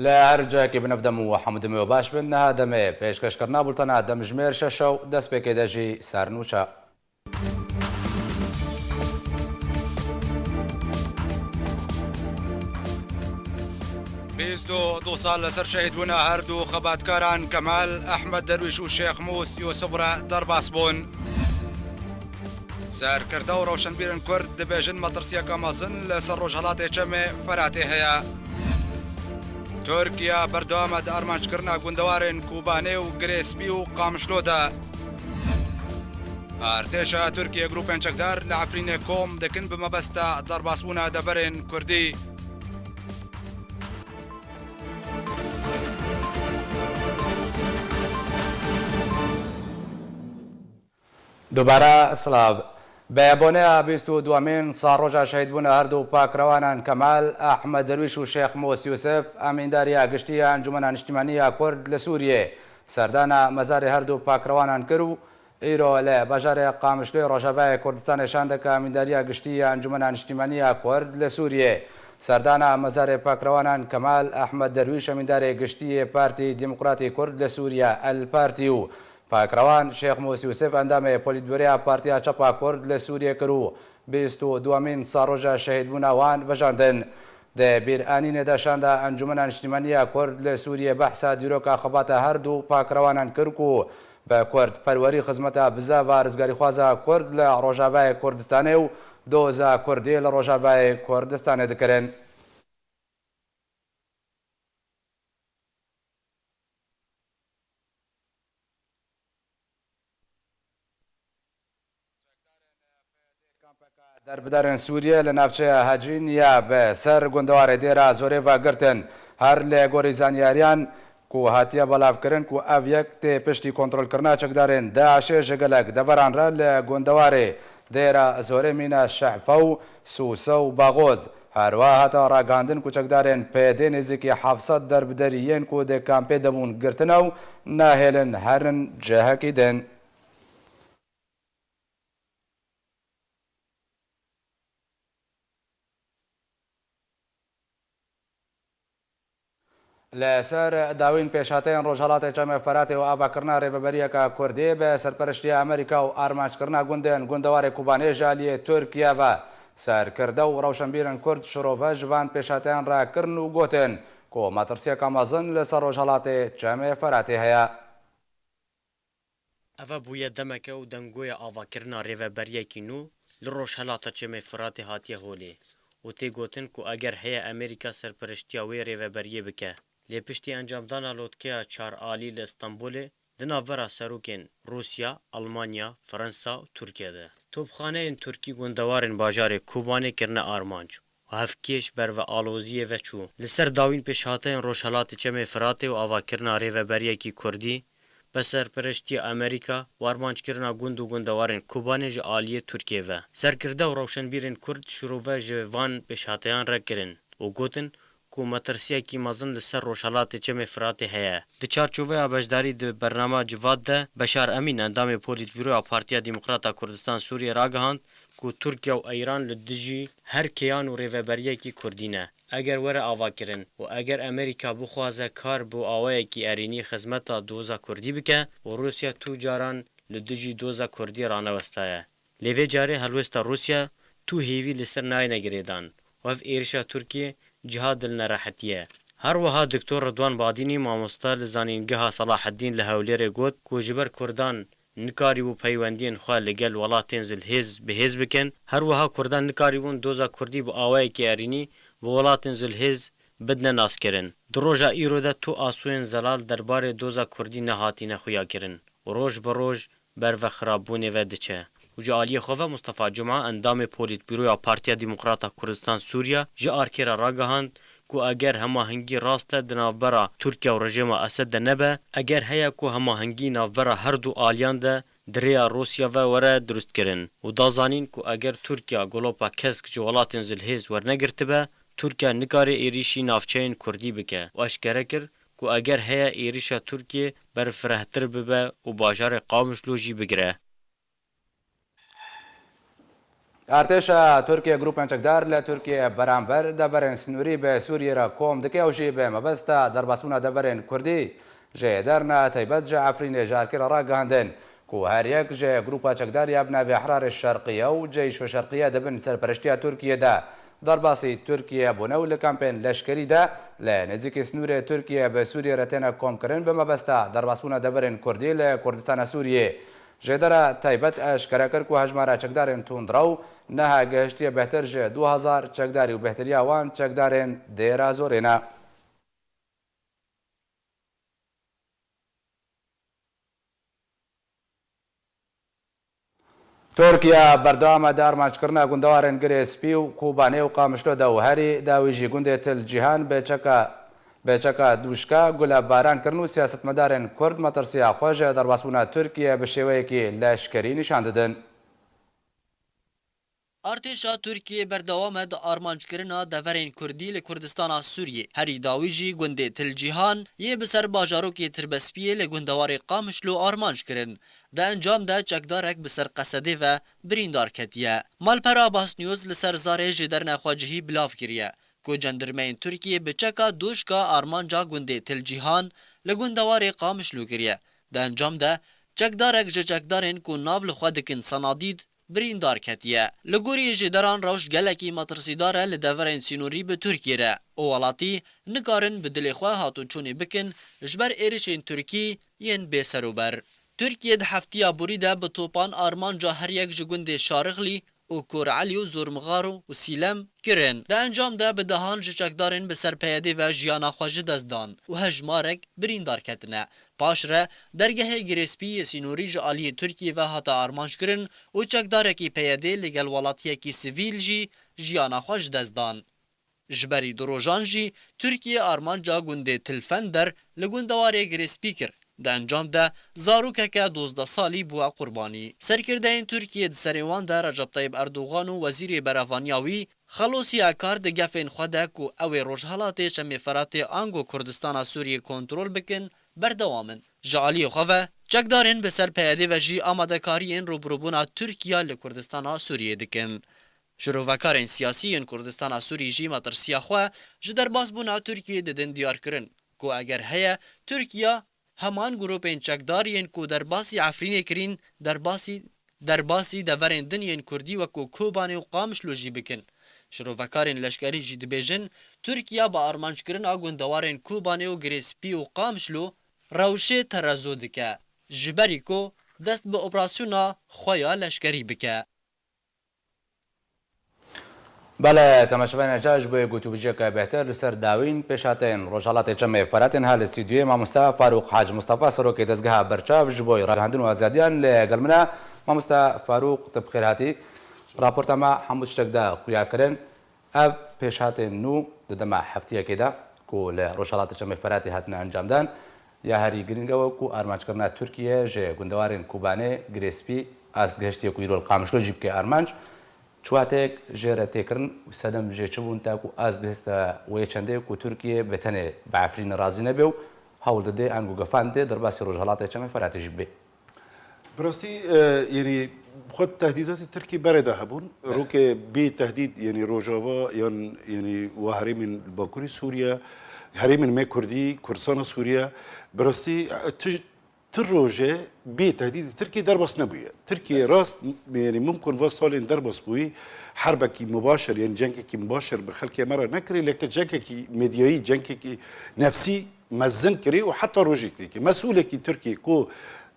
لهرجاکی بنفدم و حمدمی و باش بن هادمه پیشکش کرنا بولتنا دمجمیر ششو دست پیکی دجی سرنوچا دو سال لەسەر شەهید بوون هەردوو خەباتکاران کەمال ئەحمەد دەرویش و شێخ مووس یوسفرە دەرباس بوون. سەرکردە و ڕەوشنبیرن کورد دەبێژن مەترسیەکە مەزن لەسەر ڕۆژهەڵاتێ چەمێ فەراتێ هەیە. تورکیا بەردەوامە ئارمانجکردنا گوندەوارên کوبانێ و گرێسپی و قامشلۆدا. ئارتێشە تورکیە گروپên چەکدار لە عەفرینێ کۆم دەکن بمەبەستە دەرباسبوونا دەڤەرên کوردی. دووبارە سلااو بەیابۆنەیە 22مین ساڕۆژە شەهیدبوونە هەردوو پاکڕەوانان کەمال ئەحمەد دەرویش و شێخ مووس یوسف ئەمینداریە گشتیە ئەنجومەنە نیشتیمانیە کورد لە سووریێ سەردانە مەزاری هەردوو پاکڕەوانان کرد و ئیرۆ لە بەژارێ قامشلۆی ڕۆژاوای کوردستانێشان دەکە ئەمینداریە گشتیە ئەنجومەنە نیشتیمانیە کورد لە سووریێ سەردانە مەزارێ پاکڕەوانان کەمال ئەحمەد دەرویش ئەمیندارێ گشتیە پارتی دیموکراتی کورد لە سووریا ئەلپارتی و پاکڕەوان شێخ مووس یوسف ئەندامێ پۆلیتبیۆریا پارتیا چەپا کورد لە سووریە کرد و 22مین ساڕۆژە شەهیدبوونەوان بەژاندن دە بیرئانینێ دەشاندا ئەنجومەنە نیشتیمانیە کورد لە سووریە بەحسا دیرۆکە خەباتە هەردوو پاکڕەوانان کرد و بە کورد پەروەری خزمەتە بزاڤە ڕزگاریخوازە کورد لە ڕۆژاوای کوردستانێ و دۆزە کوردی لە ڕۆژاوای کوردستانێ دەکرێن. دەربدارên سووریە لە ناوچەیە هەجین یا بە سەر گوندەوارێ دێرە زۆرێڤە گرتن هەر لە گۆری زانیاریان و هاتیە بەڵاوکردن و ئەڤ یەک تێ پشتی کۆنتڕۆلکردنا چەکدارên داعشێ ژەگەلک دەڤەرانرا لە گوندەوارێ دێرە زۆرێ مینە شەعفە و سووسە و باغۆز هەروە هاتە ڕاگاندن کوچەکدارên پێدێ نێزیکی 700 دەربدەریەن و دێ کامپێ دەبوون گرتنە و ناهێلن هەرن جەهەکی دێن. لەسەر داوین پێشاتەیان ڕۆژهەڵاتی چەمە فەراتێ و ئاواکردنا ڕێبەبەریەکە کوردی بە سەرپەرشتی ئەمریکا و ئارمانجکردنا گوندێن گوندەوارێ کوبانێژالیە تورکیاڤە سەرکردە و ڕەوشنبیرن کورد شرۆڤە ژڤان پێشاتیان ڕاکردن و گوتن کۆ مەترسیەکە مەزن لەسەر ڕۆژهەڵاتی چەمێ فەراتێ هەیە. ئەvە بوویە دەمەکە و دەنگۆیە ئاواکردنا ڕێڤەبەریەکی نو لە ڕۆژهەڵاتە چەمێ فەراتێ هاتیە هۆلێ و تێگوتن کو ئەگەر هەیە ئەمریکا سەرپەرشتیا وێ ڕێڤەبەریە بکە. لێپشتی ئەنجامدانا لۆتکەیە چارئالی لە ئەستەمبولێ دناڤەرە سەرۆکێن رووسیا، ئەڵمانیا، فەرەنسا و تورکیەدە. تۆپخانەیەن تورکی گوندەوارên باژارێ کوبانێ کردنە ئارمانج و هەفکێش بەرڤە ئالۆزیە ڤەچوو لەسەر داوین پێشهاتەیان ڕۆژهەڵاتی چەمێ فەراتێ و ئاواکردنا ڕێڤەبەریەکی کوردی بە سەرپەرشتیە ئەمریکا و ئارمانجکردنا گوند و گوندەوارên کوبانێ ji aliyê Tirkiyê ve. Serkirde û rewşenbîrên Kurd şîrove ji van pêşhateyan re kirin û gotin ku metirsiyekî mezin li ser rojhilatê çemê Firatê heye. Di çarçoveya beşdarî di bername civat de Beşar Emîn endamê Polîtbîroya Partiya Demokrata Kurdistan Sûriye ragihand ku Tirkiye û Îran li dijî her kêyan û rêveberiyekî Kurdî ne. Eger were avakirin û eger Amerîka bixwaze kar bû awayekî erînî xizmeta doza Kurdî bike û Rusya tu caran li dijî doza Kurdî ranewestaye. Lê vê carê helwesta Rusya tu hêvî li ser nayêne girêdan û ev êrişa Tirkiye ciha dilnerehetiye. Her wiha Diktor Ridwan Badînî mamosta li zanîngeha Salaheddîn li Hewlêrê got ku ji ber Kurdan nikarîbû peywendiyên xwe li gel welatên Zilhêz bihêz bikin, her wiha Kurdan nikarîbûn doza Kurdî bi awayekî erînî bi welatên Zilhêz bidne naskirin. Di roja îro de tu asûyên zelal derbarê doza Kurdî nehatîne xuyakirin û roj bi roj berve xirabûnê ve diçe. û ji aliyê xwe ve Mustafa Cuma endamê Polîtbîroya Partiya Demokrata Kurdistan Sûriya ji arkêra ragihand ku eger hemahingî rast e di navbera Tirkiye û rejima Esed de nebe, eger heye ku hemahingî navbera her du aliyan de di rêya Rûsya ve were durustkirin û da zanîn ku eger Tirkiya golopa kesk ji welatên Zilhêz wernegirtibe, Tirkiye nikarê êrişî navçeyên Kurdî bike û eşkere kir ku eger heye êrişa Tirkiye berfirehtir bibe û bajarê Qamişlo jî bigire. ارتشا ترکیه گروپان چکدار ل ترکیه برانبر دورن سنوری به سوریه را کوم دکه و جی به مبستا درباسونا دورن کردی جه درنا تایبت جه عفرین جارکر را گاندن کو هر یک جه گروپا چکدار یابنا به احرار الشرقیه و جیش و شرقیه دبن سرپرشتیا ترکیه ده درباسی ترکیه بونو لکامپین لشکری ده لنزیک سنور ترکیه به سوریه رتنا کوم کرن به مبستا درباسونا دورن کردی ل کردستان سوریه جدرا تایبت اشکره کرد که هجمارا چکدارن توندراو نه گشتی بهتر جه 2000 چکداری و بهتری آوان چکدارن دیرا زورینا. ترکیه بردوام دارمانچ کرنا گندوارن گریسپی و کوبانه و قامشلو دوهری داویجی گنده تل جیهان به چکا دوشکا گل باران کرنو سیاست مدارن کرد مترسیا خوژه در باسبونا ترکیه به شیوه که لشکری نشان دادن. ارتشا ترکیه بردوام د آرمانجکرنا دورین کردی لکردستان سوریه هری داویجی گنده تل جیهان یه بسر باجارو که تربسپیه لگندوار قامشلو آرمانج کرن ده انجام ده چکدارک بسر قصده و بریندار کتیه مالپرا باس نیوز لسر زاره جدر نخواجهی بلاف گریه کو جندرمین ترکیه به چکا دوشکا آرمانجا گنده تل جیهان لگندوار قامشلو گریه ده انجام ده چکدارک جچکدارن کو ناول خودکن سنادید بریندار کتیه لگوری جدران روش گلکی مترسیداره لدورین سینوری به ترکیه را اوالاتی نکارن به دلخواه هاتو چونی بکن جبر ایرشین ترکی ین بیسروبر ترکیه ده هفتیا بوریده به توپان آرمانجا هر یک جگند شارغلی و کورعلی و زورمغارو و سیلم کرن ده انجام ده به دهان جچکدارن به سرپیده و جیانا خواجه دزدان و هجمارک بریندار کتنه پاش را درگه گریسپی سینوری جالی ترکیه و هاتا آرمانج کرن و چکدارکی پیده لگل ولاتی کی سیویل جی جیانا خواج دزدان جبری دروژان جی ترکیه آرمانجا گنده تلفندر لگندوار گریسپی کر ده انجام ده زاروکه 12 سالی بوا قربانی سرکرده این ترکیه ده سریوان ده رجب طیب اردوغان و وزیر براوانیاوی خلوصی اکار ده گفین خوده که اوی روشحالات شمیفرات آنگو کردستان سوریه کنترول بکن بردوامن جعالی خواه چکدارین به سر پیاده و جی آماده کارین روبروبونا ترکیه لکردستان سوریه دکن شروعکارین سیاسی ان کردستان سوریه جی مترسیا خواه جدر باز بونا ترکیه ددن دیار کرن که اگر هیا ترکیه همان گروپین چکدارین کو در باسی عفرین کرین در باسی دورین دنین کردی و کو کوبانی و قامش لوجی بکن شروعکارین لشکری جی دبیجن ترکیه با آرمانج کرن آگون دوارین کوبانی و گریسپی و قامشلو روشه ترازو دکه جبری کو دست به اپراسیونا خویا لشکری بکه بله تماشاوین اجاج بوی گوتو بجه که بهتر لسر داوین پیشاتین روشالات چمه فراتین حال استودیوی ما مصطفى فاروق حاج مصطفى سروکی دزگاه برچاو جبوی راهندن و ازادیان لگلمنا ما مصطفى فاروق تبخیر هاتی راپورتا ما حمود شتکدا خویا کرن اف پیشاتین نو ددما هفتیه کده کو لروشالات چمه فراتی هاتنا انجام دان یا هری گرینگو کو آرمانج کرنا ترکیه جه گندوارین کوبانه گریسپی از گشتی کویرو القامشلو جیب که آرمانج چواتک جره تکرن و سدم جه چبون تا کو از دستا و چنده کو ترکیه بتنه بعفرین رازی نبیو حول ده انگو گفنده در باسی روجالات چمه فرات جیب براستی يعني خود تهديدات تركي باردة هبون روكي بتهديد يعني روجافا يعني وهري من باكوري سوريا هري من ما كردي كردستان سوريا براستی تروجه بتهديد تركي دربس نبويه تركي راس يعني ممكن وصل دربس بوي حربك مباشر يعني جنكك مباشر بخلك مره نكري لكن جنكك ميدياي جنكك نفسي مزن كري وحتى روجك مسؤولك تركي كو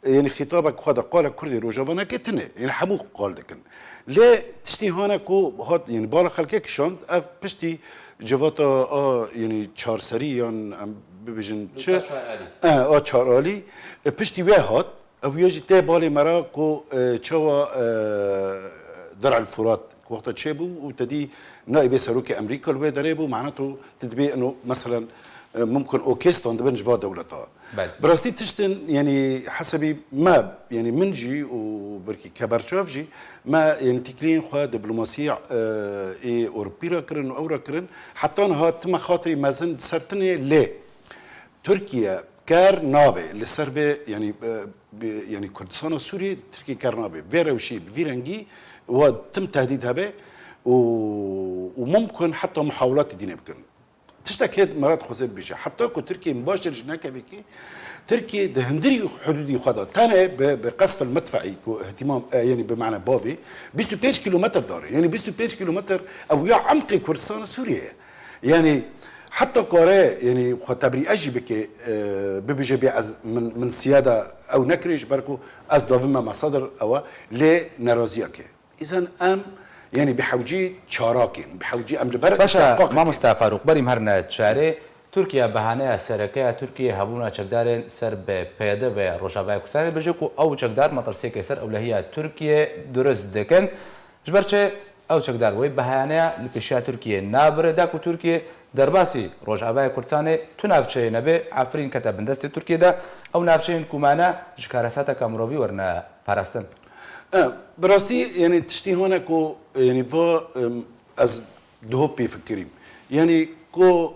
يعني خطابك خدا قال كردي روجافانا كتنه يعني حبوق قال دكن لا تشتي هنا كو هاد يعني بالا خلكك شاند اف بشتي جواتا يعني چهار سری يعني ببیجن چه چهار عالی پشتی وهات او یجی ته بالی مرا کو چوا درع الفرات وقت چه بو وتدي نائب سروك امريكا اللي دريبو معناته تدبي انه مثلا ممكن اوكستون دبن جوا دولتها براستي تشتن يعني حسبي ما يعني منجي وبركي كبرشافجي ما يعني تكلين خوا دبلوماسية اي اوروبيرا كرن اورا كرن حتى انا تم خاطري مازن سرتني ليه تركيا كار نابه للسربه يعني يعني كردستان سوريا تركي كرنابي فيرا وشي بفيرنجي وتم تهديدها به وممكن حتى محاولات دينية بكن تشتكي هاد مرات خصوصا بيجا حتى كو تركي مباشر جناك بكي تركي ده هندري حدودي خدا تانا بقصف المدفعي اهتمام يعني بمعنى بافي 25 كيلومتر دار يعني 25 كيلومتر او يا عمق كردستان سوريا يعني حتى كوريا يعني خطبري اجي بك ببيجي بي من سياده او نكريش بركو از دوما مصادر او لنرازياك اذا ام يعني بحوجي شاراكين بحوجي ام لبر باشا ما مستعفى فاروق بريم هرنا تشاري تركيا بهانه سرکه ترکیه هبونا چکدار سر به پیاده و روشاوای کسانی بجه کو او چکدار مطرسی که سر اولهیه ترکیه درست دکن جبرچه او چکدار وی بهانه لپیشا ترکیه نابره دا کو ترکیه درباسی روشاوای کردستان تو نافچه نبه عفرین کتاب بندست ترکیه دا او نافچه کمانه جکارسات کامروی ورنه پاراستن براسي يعني تشتي هنا كو يعني با از دو بيفكريم يعني كو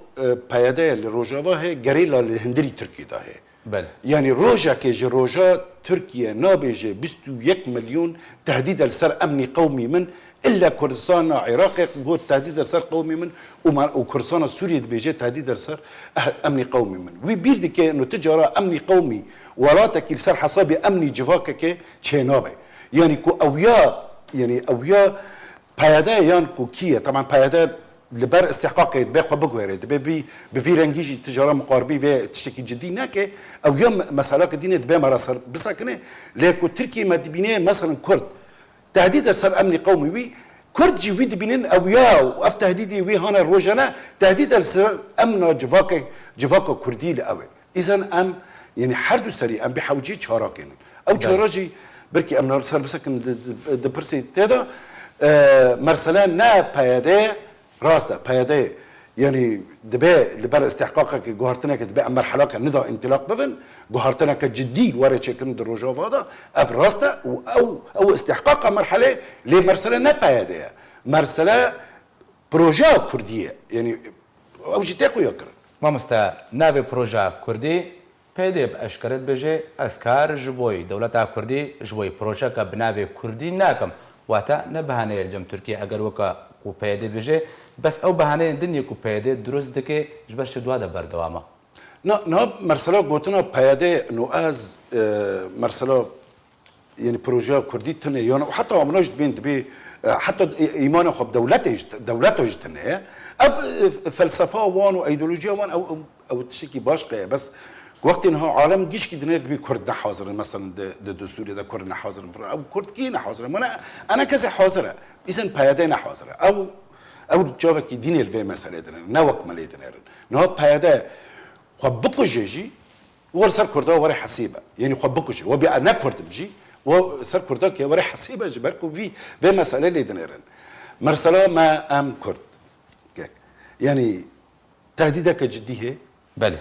پیاده لروجاوا هي غريلا لهندري تركي ده هي بله يعني روجا كي روجا تركيا نابجه 21 مليون تهديد لسر امني قومي من الا كردستان عراق قوت تهديد لسر قومي من وكردستان سوريا بيجي تهديد لسر امني قومي من ويبيرد كي انه تجاره امني قومي وراتك لسر حسابي امني جواك كي تشينابه يعني كو اويا يعني اويا پیاده يان كو كيه طبعا پیاده لبر استحقاق يتباع بقويره دبي بفيرنجيجي تجاره مقاربي في تشتكي جدي ناكي او يوم مساله كدين يتباع مراسل بسكنه لكو تركي ما دبينه مثلا كرد تهديد صار امني قومي وي كرد جي ويد بينين او يا واف تهديدي وي هنا روجنا تهديد صار امن جواك كردي لاوي اذا ام يعني حردو سري ام بحوجي شاراكن او شاراجي بركي امن صار بسكن دبرسي تدا مرسلان نا بايده راسته پیاده يعني دبي لبر استحقاقك جوهرتناك دبي مرحله كندا انطلاق بفن جوهرتناك جدي ورا تشكن دروجا هذا اف راسته او استحقاق مرحله لمرسله نا پیاده مرسله بروجا كرديه يعني او جتاكو يكر ما مستا ناوی پروژه کردی پیدا باشکرت بجه اسکار جبوی دولت کردی جبوی پروژه که بناوی کردی نکم واتا نبهانه الجم ترکیه اگر وکا کو پیدا بجه بس او بهانه دنیا کو پیدا درست دکه جبرش دوا دبر دوامه نه مرسله گوتنا پیاده نو از مرسله يعني بروجه كردي تنه يعني وحتى عمرناش بين دبي حتى ايمان خب دولته جتنه اف فلسفه وان وايديولوجيا وان او تشكي باشقه بس وقت انها عالم جيش كي دنيا دبي كرد حاضر مثلا دستوري ده كرد حاضر او كرد كي حاضر انا كذا حاضره اذا بيادين حاضره او جوفا كي دين الفي مساله دنا نوك مليدنا نو بياده خبقو جيجي ورسر كردا وري حسيبه يعني خبقو جي وبي انا كرد بجي وسر كردا كي وري حسيبه جبركو في بمساله ليدنرن مرسله ما ام كرد يعني تهديدك جديه بله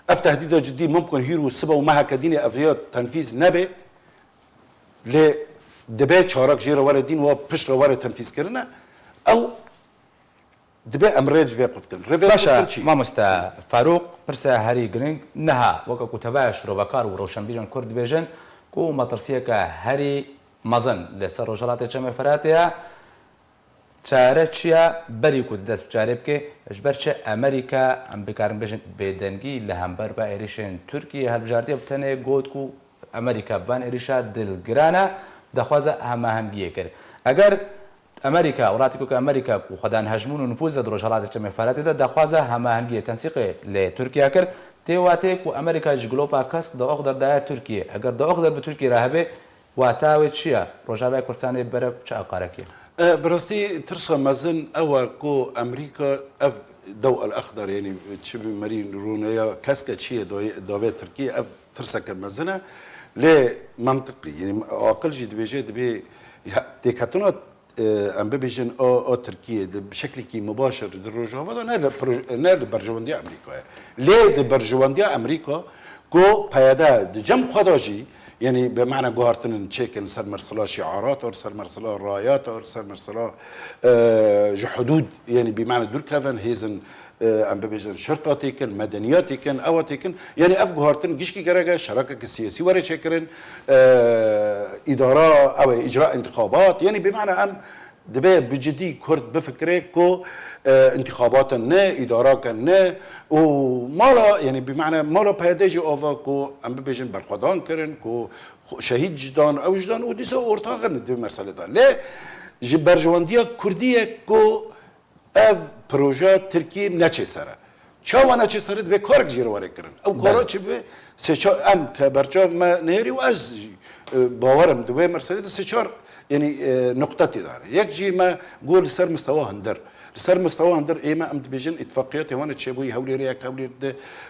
اف تهديد جدي ممكن هيرو السبا وما هكديني افريات تنفيذ نبي ل دبي شارك جيره ورا دين وبشر ورا تنفيذ كرنا او دبي امريج في قدكن باشا ما مستا فاروق برسا هاري جرينج نها وكا كتباش روبكار وروشنبيرن كرد بيجن كو مطرسيكا هاري مزن لسر رجالات جمع فراتيا چارەچیە بەری کو دەست بچارێ بکێ ژبەرچە ئەمریکا ئەم بکارم بێژن بێدەنگی لە هەمبەر بە عێریشێن تورکی هەڵبژاردیە بتەنێ گوت و ئەمریکا بوان عێریشا دڵگرانە دەخوازە هەماهەنگیە کرد ئەگەر ئەمریکا وڵاتی کوکە ئەمریکا و خۆدان هەژمون و نفوذ لە ڕۆژهەڵاتی چەمەفارەتیدا دەخوازە هەماهەنگیە تەنسیقێ لێ تورکیا کرد تێواتەیەک و ئەمریکا ji گلۆپا کەسک دەوەق دەردایە تورکیە ئەگەر دەوەق دەر بە تورکی ڕاهەبێ واتاوێت چییە ڕۆژاوای کوردستانی بەرە چ ئاقارەکیە براسي ترسى مازن او كو امريكا اف ضوء الاخضر يعني تشبي مارين رونيا كاسكا شيء دوبه تركيا اف ترسى كمازنه لمنطقي يعني اقل جي دبي دبي ديكاتونا ام بيجن او تركيا بشكل كي مباشر دروجه هذا نال برجوانديا امريكا ليه برجوانديا امريكا كو بيادا جم خداجي يعني بمعنى جوهرتن تشيكن سر مرسلا شعارات او سر مرسلا رايات او سر مرسلا حدود يعني بمعنى دول كافن هيزن ام بيجن شرطاتيكن مدنياتيكن اواتيكن يعني اف جوهرتن جيشكي كراجا شراكه السياسي ورا شكرن اداره او اجراء انتخابات يعني بمعنى ام دبي بجدي كرد بفكره كو انتخابات نه ادارات نه ومالا يعني بمعنى مالا بهداجي اوفا كو ام بيجن برخدان كرن كو شهيد جدان او جدان وديسو اورتاغن دي مرسله دان لا جبرجوانديا كرديه كو اف بروجه تركي نچه سره چاوا نچه سره به کارک جیر واره کرن او کارا چه به سه ام که برچاو ما نهری و از باورم دوی مرسله سه چهار يعني نقطتي داره يك جي ما قول سر مستوى هندر سر مستوى هندر ايما ام بيجن اتفاقيات هون تشبوي هولي رياك هولي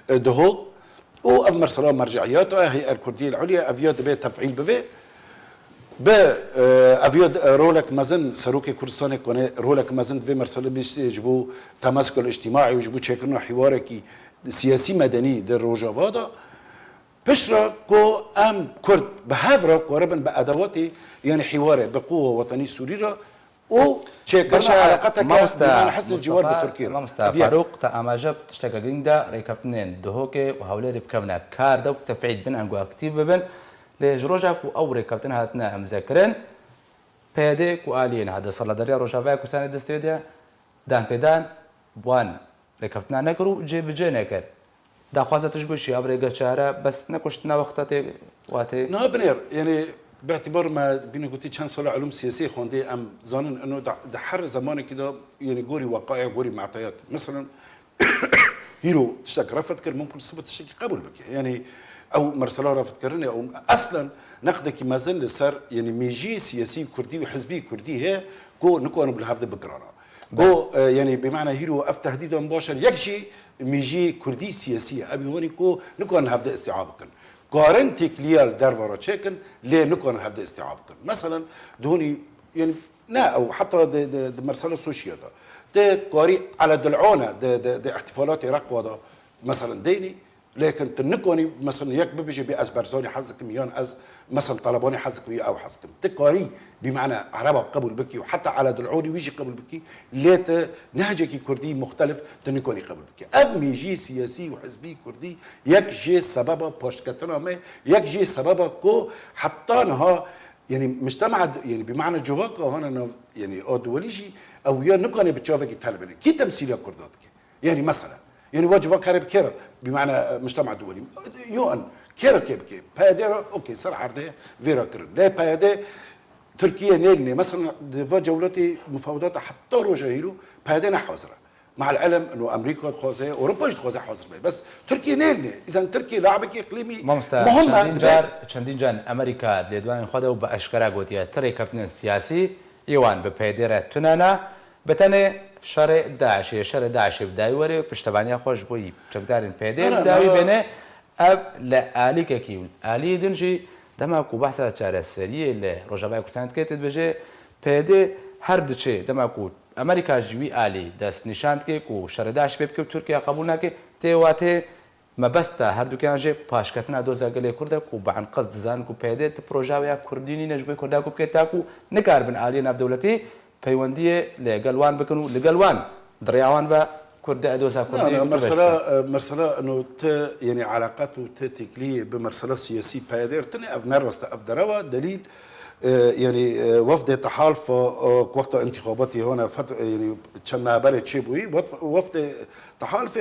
دهو او امر سلام مرجعيات هي الكرديه العليا افياد به تفعيل به ب افياد رولك مازن سروكي كردستان كونه رولك مازن في مرسله بيش يجبو تماسك الاجتماعي ويجبو تشكلنا حواركي سياسي مدني در روجافادا بشرا كو ام كرد بهافرا قربا بادواتي يعني حواره بقوه وطنيه سوريه او تشكلنا علاقتك بمعنى حسن الجوار بتركيا ما فاروق تا اماجب تشتكى جريندا ريكافتنين دهوكي وهولي ربكمنا كاردا وتفعيد بن انجو اكتيف ببن لجروجاك او ريكافتن هاتنا مذاكرين بيديك والين هذا صلى دريا روجافاك وساند دستيديا دان بيدان بوان ريكافتنا نكرو جيب جينكر دا خوازه تشبوشي ابريغا شارع بس نكشتنا وقتاتي واتي نو بنير يعني باعتبار ما بينا قلتي كان صلاة علوم سياسية خوندي ام ظانن انه ده حر زمان كده يعني قوري وقائع قوري معطيات مثلا هيرو تشتكي رفض كر ممكن الصبت تشتكي قبل بك يعني او مرسله رفض كرني او اصلا نقدك ما زال صار يعني ميجي سياسي كردي وحزبي كردي هي كو نكون بالهفد بقرانا كو يعني بمعنى هيرو اف تهديد مباشر يكشي ميجي كردي سياسيه ابي هوني كو نكون هبدا استيعابكن قارنتك ليال دربارة تشيكن ليه نكون هبدا استيعابكن مثلا دهوني يعني لا او حتى د مرسله سوشيا ده قاري على دلعونه ده احتفالات رقوه ده مثلا ديني لكن تنكوني مثلا ياك بيجي باز برزوني حزك ميان از مثلا طلباني حزك ويا او حزك تقاري بمعنى عربه قبل بكي وحتى على دلعوني ويجي قبل بكي ليت نهجك كردي مختلف تنكوني قبل بكي ام يجي سياسي وحزبي كردي ياك جي سببا باشكتنا ما ياك جي سببا كو حتى نها يعني مجتمع يعني بمعنى جواكا هنا يعني او دوليجي او يا نكوني بتشوفك تهلبني كي تمثيل كرداتك يعني مثلا يعني واجب كارب كير بمعنى مجتمع دولي يون كير كيف بايدير اوكي صراحه عرضيه فيرا كير لا بايدي تركيا نيلني مثلا دفا جولتي مفاوضات حتى روجاهيلو بايدينا حاضره مع العلم انه امريكا خوازه اوروبا خوازه حاضر بس تركيا نيلني اذا تركيا لاعبك اقليمي مهم چندین جان امریکا لدوان خود و باشکرا گوتیا تری کفتن سیاسی ایوان به پیدر تنانا بتنه شر داعش بدای وری پشتوانی خوش بوی چقدرین پیدر داوی بینه اب لآلی کیول آلی دنجی دما کو بحث چاره سریه ل روجابای کوسانت کتد بجه پیده هر دچه دما کو امریکا جوی آلی دست نشاند که کو شر داعش بک ترکیه قبول نکه تیواته ما بستا هر دو کانجه پاشکتنا دوزا گله کرده کو بعن قصد زان کو پیده ت پروژه کردینی نجبه کرده کو کتاکو نکار بن آلی ناب دولتی پیوندیه لگلوان بکنو لگلوان دریاوان و كرد أدوسا كردي مرسلة إنه يعني علاقاته تكلية بمرسلة سياسية بايدير تني أبنروست أفدروا دليل يعني وفد تحالف وقت انتخاباتي هنا يعني كما بلد شيبوي وفد تحالف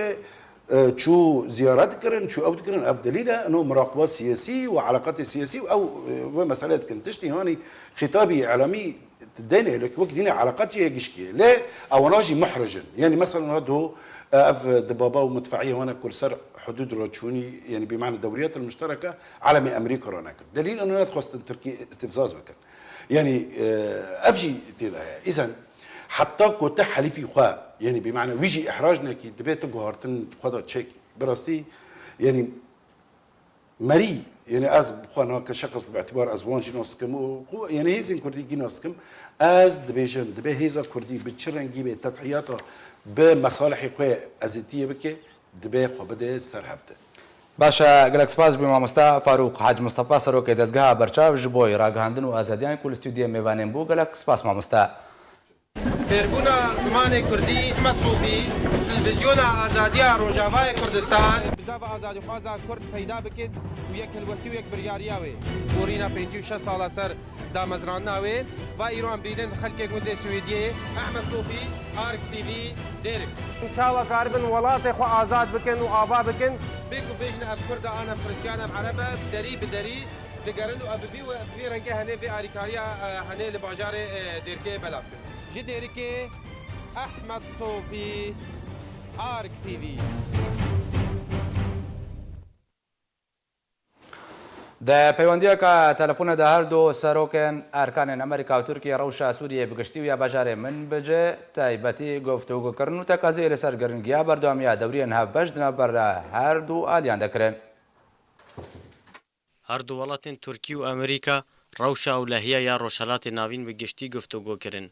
شو زيارات كرن شو أود كرن أفدليلة إنه مراقبة سياسية وعلاقات سياسية أو مسألة كنتشتي هوني خطابي إعلامي تديني لك وقت ديني علاقاتي هيجشكي ليه او ناجي محرجا يعني مثلا هذا اف دبابا ومدفعيه هنا كل سر حدود روتشوني يعني بمعنى الدوريات المشتركه على امريكا هناك دليل انه ندخل تركي استفزاز بكن يعني افجي اذا حتى كنت حليفي خا يعني بمعنى ويجي احراجنا كي دبيت جوهرتن خدا تشيك براستي يعني مري يعني از بخوانا كشخص باعتبار ازوان جنوسكم يعني هيزن كردي جنوسكم از دبيجن دبي هيزا كردي بتشرنجي بتضحياته بمصالح قوي ازيتيه بك دبي خو بده سرحبته باشە گەلک سپاس بووی مامۆستا فاروق حاج مستەفا سەرۆکی دەستگاها بەرچاو ji بۆی ڕاگەاندن و ئازادیان کو لە ستودیە میوانێن بوو گەلک سپاس مامۆستا. فێربوونا زمانی کوردی ئەحمەد سوفی تلڤیزیۆنە ئازادیە ڕۆژاوای کوردستان بزاف ئازادیخوازا کورد پەیدا بکرد و یەک هەلوەستی و یەک بریاریاوێ گۆڕینە 56 ساڵە سەر دامەزراندناوێ و ئیران بینن خەلکێک گوندێ سوێدیێ ئەحمەد سوفی ئارک تیڤی دێرک چاوەکار بن وڵاتێ خۆ ئازاد بکەن و ئاوا بکەن بێک و بێژنە ئەف کوردە ئانە فرسیانە عەرەبە دەری بدەری دەگەرن و ئەببی و بێ ڕەنگە هەنێ بێ ئاریکاریە هەنێ لە باژارێ دێرکێ بەلاف کرد ji Derikê Ehmed Sofî Ark TV. د پەیوەندیەکە تەلەفۆنەدا هەردوو سەرۆکێن ئەرکانên ئەمریکا و تورکیا ڕەوشە سووریە بگشتی و یا بەژارێ من بجێ تایبەتی گفتوگوکردن و تەکازی لەسەر گرنگیا بەردەوامیە دەوریان هەفبەش دنەبەرە هەردوو ئالیان دەکرێن. هەردوو وڵاتên تورکی و ئەمریکا ڕەوشە ئەولەهیە یا ڕۆژهەڵاتی ناوین بگشتی گفتوگۆکردن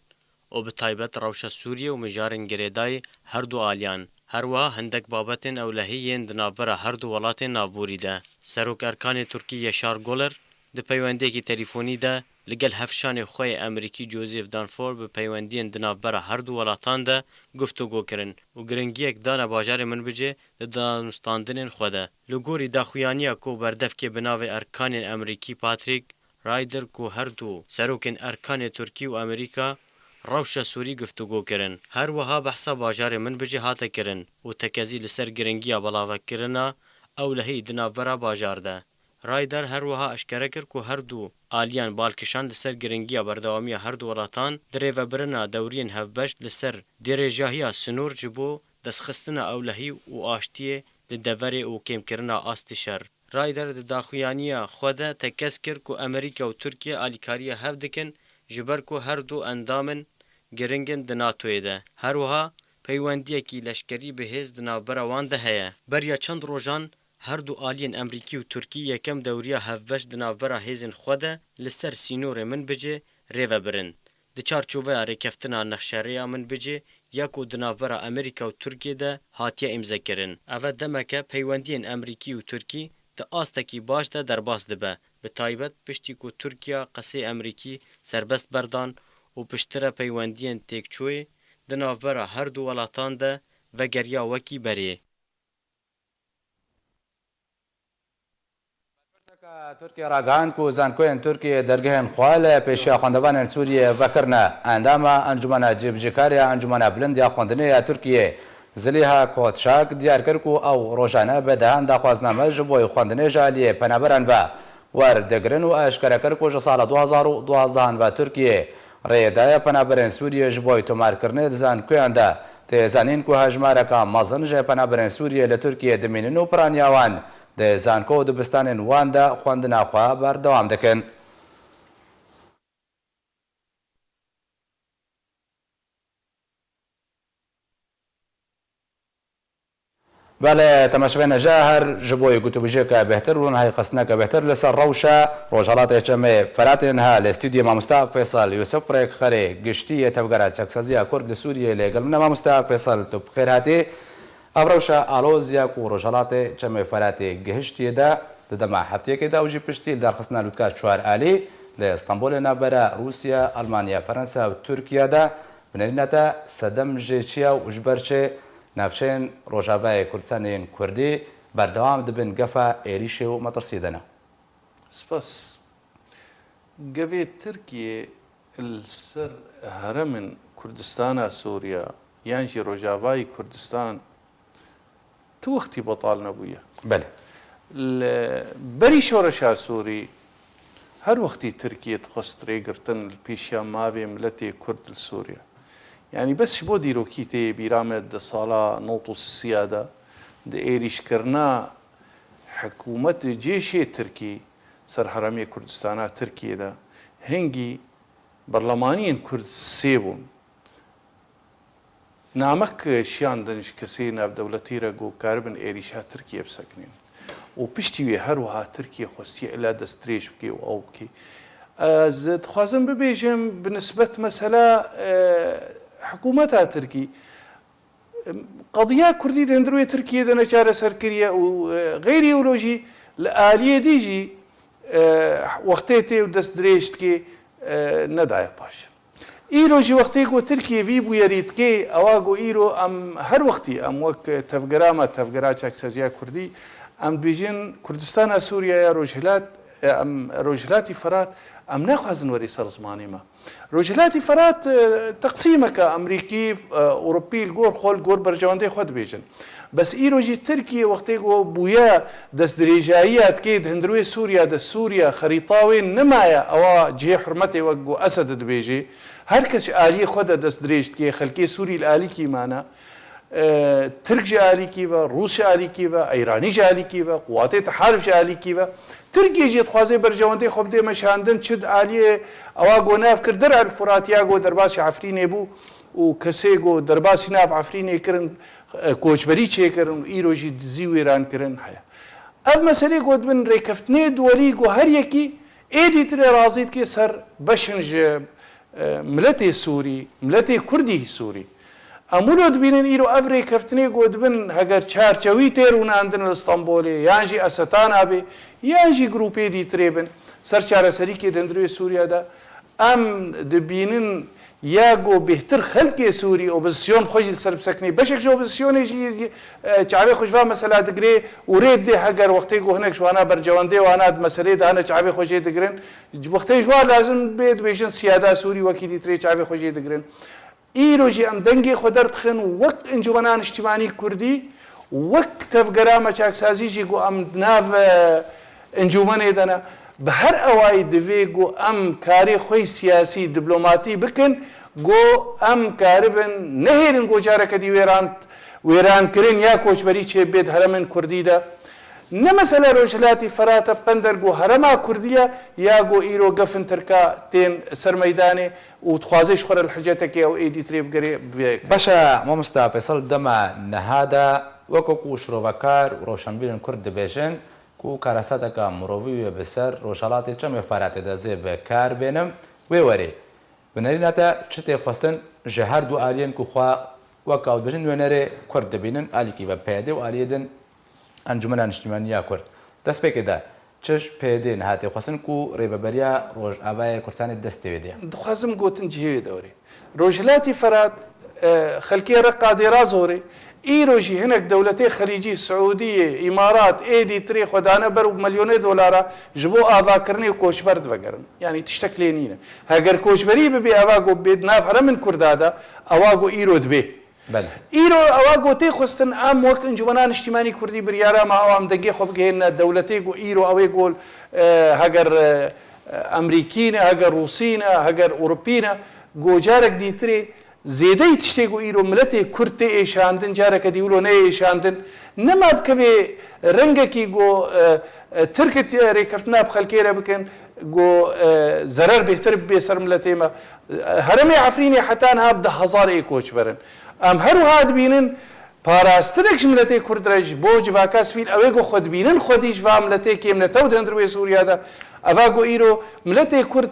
و bi taybet rewşa Sûriye û mijarên girêdayî her du aliyan. Herwiha hindek babetên ewlehî yên di navbera her du welatên navborî de. Serokerkanê Tirkî Yaşar Goler di peywendiyekî telîfonî de li gel hevşanê xwe yê Amerîkî Joseph Dunford bi peywendiyên di navbera her du welatan de guftûgû kirin û giringiyek dane bajarê min bicê di danûstandinên xwe de. Li gorî daxuyaniya ku berdevkê bi navê erkanên Amerîkî Patrick Ryder ku her du serokên erkanê Tirkî û Amerîka Rewşa Sûrî guftûgû kirin. Her wiha behsa bajarê min bicê hate kirin û tekezî li ser giringiya belavekirina ewlehî di navbera bajar de. Ryder her wiha eşkere kir ku her du aliyan balkişan li ser giringiya berdewamiya her du welatan di rêvebirina dewriyên hevbeş li ser dêrêjahiya sinûr ji bo destxistina ewlehî û aştiyê li deverê û kêmkirina astî şer. Ryder di daxuyaniya xwe de tekez kir ku Amerîka û Tirkiye alîkariya hev dikin ji ber ku her du endamên giringin di NATOyê de. Her wiha peywendiyekî leşkerî bihêz di navbera wan de heye. Beriya çend rojan her du aliyên Amerîkî û Tirkî yekem dewriya hevbeş di navbera hêzên xwe de li ser sînorê min bicê rêvebirin. Di çarçoveya rêkeftina nexşeriya min bicê ya ku di navbera Amerîka û Tirkiye de hatiye îmzekirin. Ev demeke peywendiyên Amerîkî û Tirkî di astekî baş de derbas dibe. Bi taybet piştî ku Tirkiya qesê Amerîkî serbest berdan û piştira peywendiyên têkçûyê di navbera her du welatan de vegeriya wekî berê. تورکیا ڕاگەاند و زانکۆیان تورکیە دەرگەهێن خوا لە پێشیا خوێندەوانên سووریە vekirine endama encûmena cêbijêkariya encûmena bilind ya xwendinê ya Tirkiyê Zilîha Kotşak diyar kir ku ew rojane bêdehan daxwaziname ji bo xwendinê ji aliyê penaberan ve werdigirin û eşkere kir ku ji sala 2012 ve Tirkiyê rêdaya penaberên Sûriye ji bo tomarkirinê di zankoyan de têzanîn ku hejmareka mezin ji penaberên Sûriye li Tirkiyê dimînin û piraniya wan di zanko û dibistanên wan de xwendina xwe berdewam dikin. بله تماشاوێنە جا هەر ji bo gotûbûjiyeka bêhtir û nihayê qestineka bêhtir li ser rewşa rojhilatê çemê feratên ha li stûdiyê mamosta Fêsal Yusuf Rêkxerê giştî yê tevgera çeksaziya Kurd li Sûriyê lêgil min e mamosta Fêsal tu bixêr hatî. Ev rewşa aloziya ku rojhilatê çemê feratê gihiştiyê de di dema hefteyekê de û jî piştî li derxistina lûtka çwar alî li Stenbolê navbera Rûsya, Almanya, Fransa û Tirkiye de binêrîna te sedem jê çiya û ji ber çê navçeyên Rojavayê Kurdistanên Kurdî berdewam dibin gefa êrişê û metirsîdana. Spas. Gevê Tirkiye li ser heremên Kurdistana Sûriya yan jî Rojavayê Kurdistan tu wextî betal nebûye. Belê. Li berî şoreşa Sûrî her wextî Tirkiye dixwest rêgirtin li pêşiya mavê miletê Kurd li Sûriya. Yani bes ji bo dîrokî tê bîra me di sala 93 de di êrîşkirina hikûmetê cêşê Tirkî ser heremê Kurdistana Tirkiye de hingî berlemaniyên Kurd sê bûn. Namek şiyan din ji kesê navdewletî re got karibin êrîşa Tirkiye bisekinin. û piştî wê her wiha Tirkiye xwestiye ila destdirêj bike û ew bike. Ez dixwazim bibêjim bi nisbet mesela hikûmeta Tirkî قضية كردي دندروية تركيا دنا شارة سركرية وغير يولوجي الآلية ديجي وقتيتي ودست دريشتكي ندعي باش إيروجي وقتيكو تركيا فيبو يريدكي أواغو إيرو أم هر وقتي أم وك تفقرامة تفقرات شاكسازيا كردي أم بيجين كردستان سوريا يا روجهلات أم روجهلاتي فرات أم ناخذ نوري سر زماني ما روجهلاتي فرات تقسيمك أمريكي أوروبي الجور خول جور برجواندي خد بيجن بس إيروجي تركيا وقتيكو بويا دس دريجايات كيد هندروي سوريا دس سوريا خريطاوين نمايا أو جهة حرمتي وقو أسد بيجي هركش آلي خد دس دريج كي خلكي سوري الآلي كي مانا ترك جالي كيفا روس جالي كيفا ايراني جالي كيفا قوات تحالف جالي كيفا تركي جيت خوازي برجواندي خب دي مشاندن تشد آلي اواغو ناف كر درع الفراتياغو درباسي عفريني بو وكسيغو درباسي ناف عفريني كرن كوچبري چه كرن ايروجي دزي ويران كرن حيا اف مسألة قد من ريكفتني دوليغو هر يكي ايدي تري رازيد كي سر بشنج ملتي سوري ملتي كردي سوري امولود بینن ایرو افری کفتنی گود بن هگر چارچوی تیرون اندن اسطنبولی یانجی استان ابی یانجی گروپی دی تریبن سر چاره سری کی دندروی سوریا دا ام دبینن یاگو بهتر خلق سوری اپوزیسیون خوش سرب سکنی بشک جو اپوزیسیون جی چاوی خوشبا مثلا دگری ورید ده هگر وقتی گو هنک شوانا برجوانده وانا مسئله ده انا چاوی خوشی دگرن وقتی جوا لازم بید بیشن سیاده سوری وکیلی تری چاوی خوشی دگرن ایروجی ام دنگی خودرت خن وقت انجمنان اجتماعی کردی وقت تفقرامه چاکسازی جی گو ام ناف انجمنه دنا به هر اوای دوی گو ام کاری خوی سیاسی دیپلماتی بکن گو ام کاربن نهیرن گو جاره کدی ویران کرین یا کوچبری چه بید هرمن کردی دا نه مثلا روجلاتی فراتا بندر گو هرما کردیه یا گو ایرو گفن ترکا تین سر میدانه وتخوازيش خور الحاجاتك او ايدي تريب قريب باشا ما مصطفى فيصل دما نهادا وكو شروفكار وروشنبيل كرد بيجن كو كاراساتك مروفي بسر روشالاتي چم فرات دزي بكار بينم ويوري بنريناتا چتي خواستن جهر دو الين كو خوا وكاو بيجن ونري كرد بينن اليكي بپيدي واليدن انجمن اجتماعيه كرد دس بكدا چش پیدا نهاتی خواستن کو ریببریا روز آبای کردستان دسته ویدیا. دخوازم گوتن جهوی دوری. روجلاتی فرات خلکی رقادی رازوری. ایروجی هنگ دولتی خلیجی سعودی امارات ایدی تری خدانه برو ملیون دلار جبو آوا کرنی و کوشبرد وگرن. یعنی تشتکلینینه. اگر کوشبری ببی آواگو بید نافر من کردادا آواگو ایرود بی. بله. ایرو آواگو تی خواستن ام وقت انجمنان اجتماعی کردی بریارا ما آوام دنگی خوب گهن دولتی گو ایرو آوی گول هگر امریکینه هگر روسینه هگر اوروپینه گو جارک دیتری زیده تشتی گو ایرو ملتی کرد ایشاندن جارک دیولو نه ایشاندن نما بکوی رنگ کی گو ترکت ریکفتنا بخلکی را بکن گو ضرر بهتر بیسر ملتی ما هرمی عفرینی حتی انها بده هزار ایکوچ برن ام هر هاد بینن پاراسترکش ملتی کرد رج بوج واکاس فیل اوگو خود بینن خودیش و ملتی که ملتو دندروی سوریا دا اوگو ایرو ملتی کرد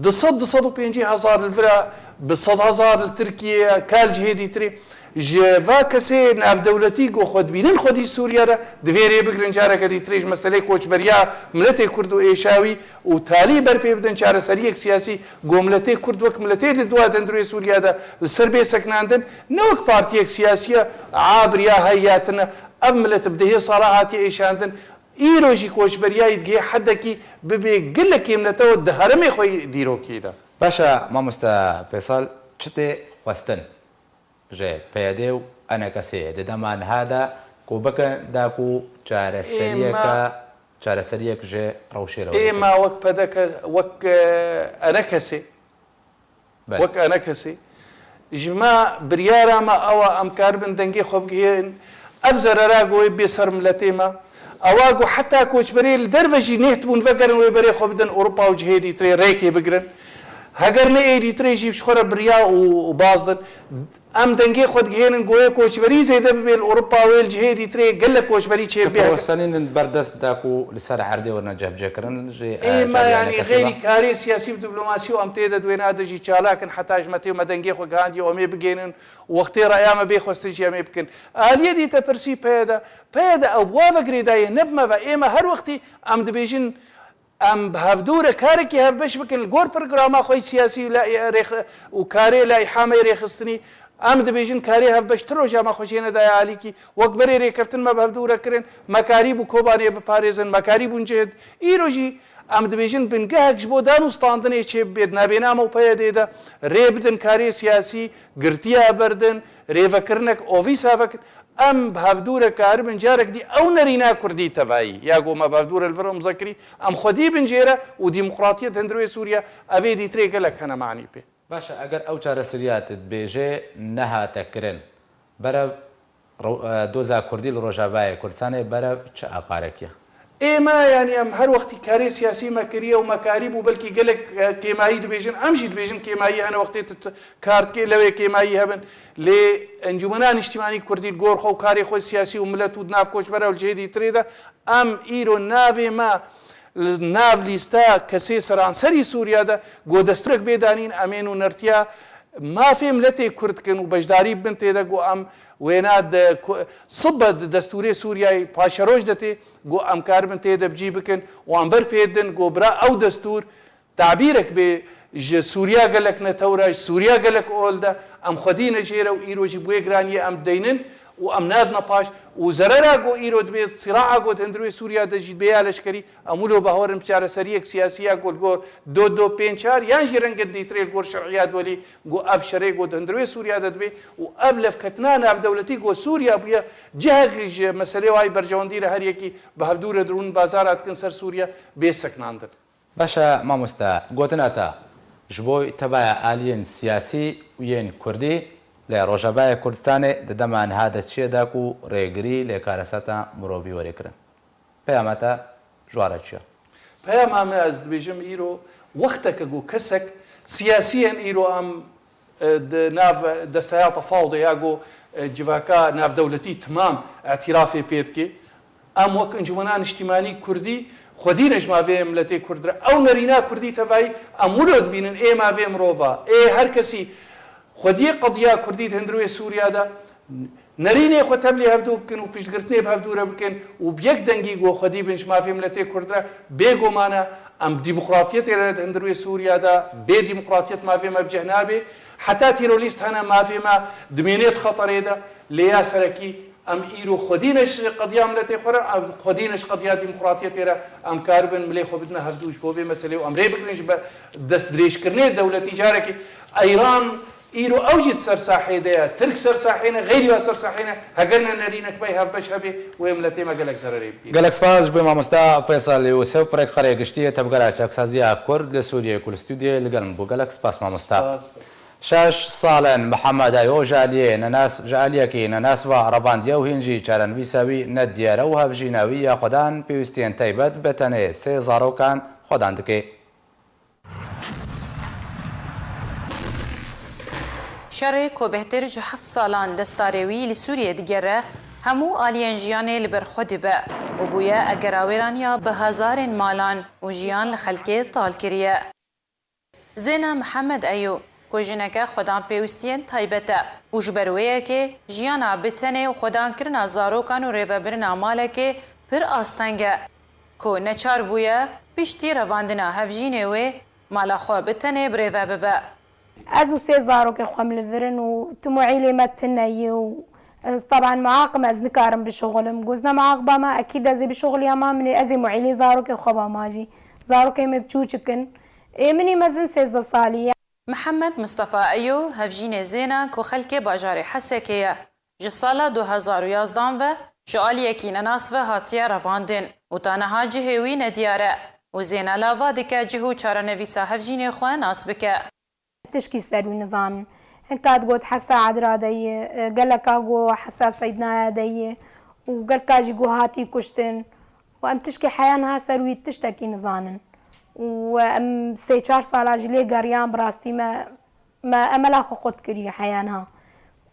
250,000 الفرا ب 100,000 ترکیه کال جهدی تری جوا کسی ناف دولتی گو خود بینن خودی سوریا را دویری بگرن چاره کدی تریج مسئله کوچبریا ملت کرد و ایشاوی و تالی بر پی بدن چاره سریک سیاسی گو ملت کرد وک ملت دوا دندروی سوریا دا سربی سکناندن نوک پارتیک سیاسیه عابریا هیاتنا اب ملت بدهی صراحاتی ایشاندن ایروجی کوچبریای دیگه حدکی ببی گله کی ملتو دهرمی خوی دیرو کیدا باشا ما مصطفى فيصل چته خواستن جه پیادهو انا کسی ددمان هذا كوبك داكو چاره سریک جه روشی رو ما وك بدك وك انا كسي وك انا كسي جماع بريارا ما او امكار بن دنگي خوبگين افزر راغو بيسر ملتيما اواغو حتى كوچبري الدرفجي نهت بون فكرن ويبري خوبدن اوروبا وجهيدي تري ريكي بگرن هەگەر نە ئێریترێژی بشخۆرە بریا و بازدن ئەم دەنگێ خۆت گهێنن گۆیە کۆچبەری زێدە ببێت ئەوروپا وێل جهێری ترێ گەل لە کۆچبەری چێ بێسەنین بەردەست داک و لەسەر عردێ وەرنەجەبجێکردن ئێمە ینی غێری کاری سیاسی و دیبلۆماسی و ئەم تێدە دوێنا دەژی چالاکن حتاش مەتێ و مەدەنگێ خۆ گاندی ئەمێ بگێنن وەختێ ڕایامە بێ خۆستنجی ئەمێ بکەن ئالیە دیتە پرسی پێدا ئەو بوا بەگرێدایە نەبمەوە ئێمە هەر وەختی ئەم دەبێژن ئەم هەفتورە کارێکی هەربەش بکەن گۆر پرگراما خۆی سیاسی و کارێ لای حامەی ڕێخستنی ئەم دەبێژن کارێ هەفتبەش ڕۆژامە خۆشیێنەدای عالیکی وەک بەرێ ڕێکەفتن مە هەفتورەکردن مەکاری بوو کۆبانێ بپارێزن مەکاری بوون جێت ئیرۆژی ئەم دەبێژن بنگەهەکش بۆ دانوستاندنێ چێ بێت نابێنامە و پەیە دێدا ڕێ بدن کارێ سیاسی گرتیا بەردن ڕێڤەکردنێک ئۆڤیسافەکرد ئەم هەفتورە کار بن جارێک دی ئەو نەرینا کوردی تەڤایی یا گۆمە هەفتورە لەڤڕۆ مزەکری ئەم خودی بنجێرە و دیموقراتیەت هەندروێ سووریا ئەوێ دیترێکە لە کەنەمانی پێ باشە ئەگەر ئەو چارەسریاتت بێژێ نەهاتەکردن بەرە دۆزا کوردی لە ڕۆژاوای کوردستانێ بەرە چه ئاپارێکیە ئێمە ینی ئەم هەر وەختی کارێ سیاسی مەکریە و مەکاری بوو بەلکی گەلێک کێمایی دەبێژن ئەمژی دەبێژن کێمایی هەنە وەختێت کارتکێ لەوێ کێمایی هەبن لێ ئەنجومەنان نیشتیمانی کوردی گۆرخۆ و کاری خۆی سیاسی و ملەت و ناو کۆچبەرە و جێدی ترێدا ئەم ئیرۆ ناوێمە ناو لیستا کەسێ سەرانسەری سووریادا گۆ دەستورێک بێدانین ئەمێن و نەرتیا مافێم لە تێ کوردکن و بەشداری بن تێدا گۆ ئەم وێنا سبە دەستورێ سووریایی پاشەڕۆژ دەتێ گۆ ئەم کار بن تێدە بجی بکەن و ئەمبەر پێدن گۆبرا ئەو دەستور تعبیرێک بێ سووریا گەلک نەتەوراش سووریا گەلک ئۆلدا ئەم خودی نەژێرە و ئیرۆژی بۆیە گرانیە ئەم دەینن و ئەم نادنە پاش و زەرەرا گۆ ئیرۆ دەبێت سیراعا گۆ هەندروێ سووریا دەژیت بێیا لەشکەری ئەمولۆ بەهۆرن چارەسەریەک سیاسیە گۆلگۆر 2254 یانژی ڕەنگە دیترێت گۆر شەرعیات وەلی گۆ ئەف شەرێک گۆ هەندروێ سووریا دەدبێ و ئەف لەفکەتنا ناودەوڵەتی گۆ سووریا بووە جەهەکیش مەسەلەی وای بەرژەوەندی لە هەریەکی بە هەفتورە درون بازاراتکن سەر سووریا بێ سەکناندن باشە مامۆستا گوتنەتە ji bo tevaya aliyên siyasî û yên Kurdî lê Rojavayê Kurdistanê di dema niha de çiye da ku rêgirî lê karesata mirovî werêkirin. Peyama te jwara çi ye? Peyama me ez dibêjim îro wexteke got kesek siyasîyên îro em di nav desteya tefawdê ya got civaka navdewletî timam etirafê pê dike em wek encûmena niştîmanî Kurdî خودی نجماوی ملتی کرد او نرینا کردی تبعی امولود بینن ای ماوی مروبا ای هر کسی خودی قضیه کردی هندروی سوریا دا نرینه خود تبلی هفدو بکن و پیشگرتنی هفدو را بکن و بیک دنگی گو خودی بنش ماوی ملتی کرد بگو مانا ام ديمقراطية هندروي سوريا دا بي ديمقراطية مافي ما بجهنابي حتى تيروليست هنا مافي ما دمينيت خطر دا ليا سركي ام ايرو خدينش قضيه ملتي خورا خدينش قضيه ديمقراطيه تيرا ام كاربن ملي خو بدنا هفدوش بو بي مساله و امري بكرنج دست دريش كرني دولتي جاركي ايران ايرو اوجد سر ساحيده ترك سر ساحينه غير سر ساحينه هقلنا نرينك بي هبش هبي ويملتي ما قالك زرري قالك سباز بما مستوى فيصل يوسف فريق قريه قشتيه تبقى لك سازيا كرد لسوريا كل استوديو لقلم بو قالك سباس ما مستوى شاش سالن محمد ايو جاليه ناس جاليه كي ناس و روانديا و هنجي چارن ويساوي نديره و هفجيناوي خدان بيوستين تايبت بتنه سه زاروكان خدان دكي شرک و بهتر جو 7 سالان دستاروی لسوریه دیگره همو آلیان جیانه لبر خودی به و بویا اگراویرانیا به هزارین مالان و جیان لخلکه طال کریه. زینا محمد ایو کوژنکه خدان پیوستین تایبته و جبرویه که جیان عبتنه و خدان کرنا زاروکان و ریوبرنا ماله که پر آستنگه که نچار بویا پیشتی رواندنا هفجینه و مالا خواه بتنه بریوه ببه. ازو سي زاروك خوام لفرن وتموعيلي متني طبعا معاقم از نكارم بشغلم قوزنا معاقبة ما اكيد ازي بشغلي اما مني ازي معيلي زاروك خوابا ماجي زاروك مبچوچكن مني مزن سيزا صالية. محمد مصطفى ايو هفجين زينا كو خلكي باجاري حسكية جسالة 2011 و جعالية كينا ناس و هاتيا رواندن و تانها جهوي نديارة و زينا لاوا دكا جهو چارنويسا هفجين خواه ناس بكا. تشكي سروي نظام هنكاد قوت حفصة عدرا دي قلقا قو حفصة سيدنا دي وقلقا جي قو هاتي كشتن وام تشكي حيانها سروي تشتكي نظانا و ام 3-4 ساڵاژ لێ گەڕیان بڕاستی ما ئەمەلا خۆ خۆت کردی حیانها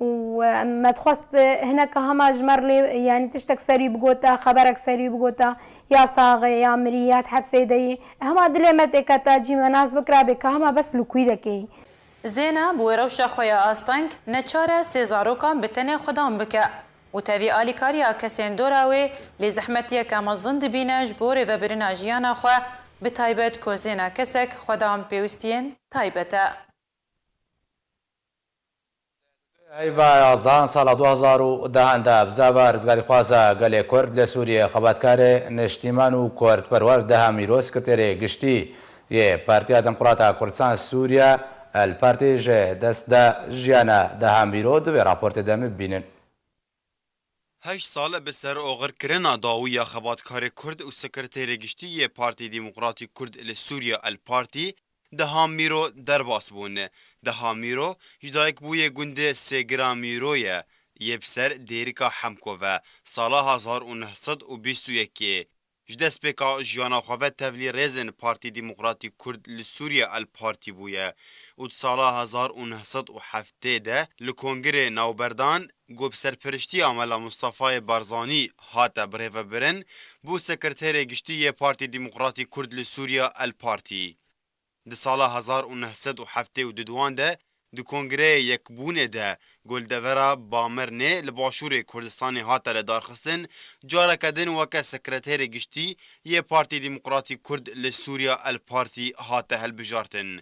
و مەتخواست هەنەکە هەما ژمەر لێ یانی تشتێک سەری بگۆتە خەبەرێک سەری بگۆتە یا ساغێ یا مریات حەبسەی دەیێ هەما دلێ مەتێکە تا جیمە ناز بکرابێ کە هەما بەس لوکوی دەکەی زێنە بووە ڕەوشە خۆیان ئاستەنگ نەچارە سێزارۆکان بتەنێ خوددان بکە و تەوی ئالیکاریە کەسێن دۆراوێ لێ زەحمەتیەکە مەزن دبینەش بۆ ڕێڤەبرنا ژیانە خۆ بتایبەت کۆزێنە کەسێک خۆدان پێویستیên تایبەتە. هەیڤا 11 ساڵە 2010دا بزاوە ڕزگاری خوازە گەلێ کورد لە سووریە خەباتکارێ نشتیمان و کۆردپەروەر دەها میرۆ سکرتێرێ گشتی یێ پارتیا دموکراتە کوردستان سووریا الپارتیژ دەستدا ژیانە دەها میرۆ دەبێ راپۆرتێ دەمە ببینن. 8 ساله به سر آغرکرنا داویا خباتکار کرد و سکرتیر گشتی پارتی دموکراتی کرد لسوریا الپارتی دهام میرو درباس بونه. دهام میرو جدایک بوی گنده سگرام میرویه یه بسر دیریکا حمکوه سالا 1921 جدست بکا جیانا خواه تولی رزن پارتی دموکراتی کرد لسوریا الپارتی بویه و سالا 1907 ده لکنگره نوبردان گوب سرپرشتی عمل مصطفی بارزانی هاته بریو برن بو سکرتیر گشتی پارتی دموکراتی کرد لسوریا الپارتی ده سالا 1972 ده دو کنگره یک بونه ده گلدورا بامرنه لباشور کردستان هاته لدارخستن جاره کدن وکه سکرتیر گشتی یه پارتی دموکراتی کرد لسوریا الپارتی هاته هل بجارتن.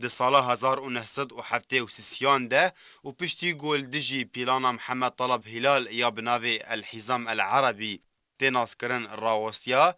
ده سالا 1973 ده و پشتی گل دجی پیلانا محمد طلب هلال یا بناوی الحزام العربی تناس کرن راوستیا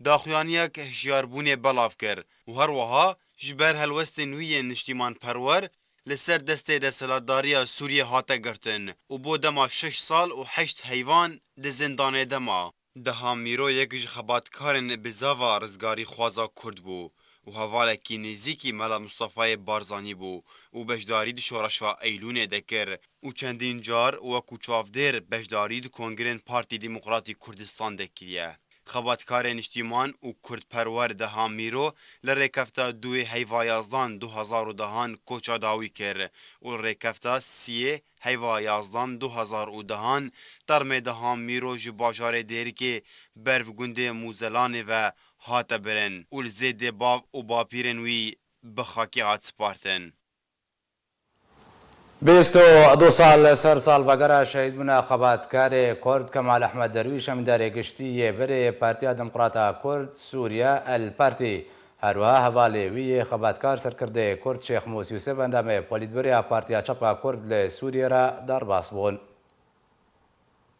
داخوانیه که هشیاربونه بلاف کر و هر وها جبر هلوست نوی نشتیمان پرور لسر دسته دستلاداری سوریه هاته گرتن و بو دما 6 سال و 8 حیوان ده زندانه دما. ده میرو یکیش خباتکارن بزاوا رزگاری خوازا کرد بو و حوالکی نزیکی ملا مصطفی بارزانی بو و بشداری دی شورشوا ایلونه دکر و چندین جار و کوچافدر بشداری دی کنگرن پارتی دموکراتی کردستان دکریه. خباتکار نشتیمان و کرد پرور دهان میرو لرکفتا دوی هیوا 11 2010 کوچا داوی کر و لرکفتا 3 هیوا 11 2010 ترمه دهان میرو جباجار دیر که برف گنده موزلانه و هاته برن و لزید باو و باپیرن وی بخاکی هات سپارتن. 22 سال سر سالڤەگەرە شەهید بوونە خەباتکارێ کورد کەمال ئەحمەد دەرویش ئەمدارێ گشتی بەرێ پارتیا دموکراتە کورد سووریا الپارتی هەروەها هەڤالێویە خەباتکار سەرکردەیە کورد شێخ موسی یوسف ئەندامێ پۆلیتبەریا پارتیا چەپا کورد لە سووریەرە دەرباس بوون.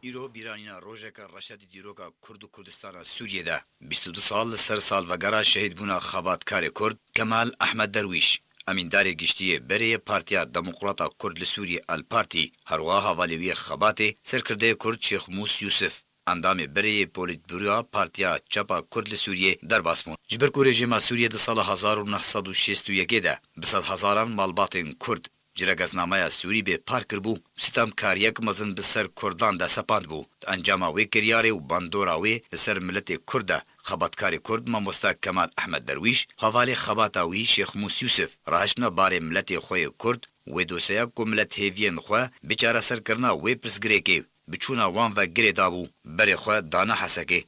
ایرو بیرانینا روژکا رشد دیروکا کرد و کردستان سوریه ده 22 سال سر سالڤەگەرە شەهید بوونە خەباتکارێ کورد کەمال ئەحمەد دەرویش امینداری گشتی بری پارتیا دموکراتا کرد لسوری الپارتی هروا حوالیوی خباته سرکرده کرد شیخ موسی یوسف اندام بری پولیتبوریا پارتیا چپا کرد لسوریه در باسمون جبر کو رژیم سوریه ده سال 1961 ده بسد هزاران مالباتن کرد جرگزنامه سوری به پار کربو ستم کاریک مزن بسر کردان ده سپاند بو انجام وی کریاره و باندوراوی بسر ملت کرده خباتکار کرد ماموستا کمال احمد درویش حوالی خباتاوی شیخ موسی یوسف راهشنا بار ملت خوی کرد و دوسیا کو ملت هیوین خو بیچاره سر کرنا و پرسگریکی بچونا وان و گری دابو بری خو دانا حسکی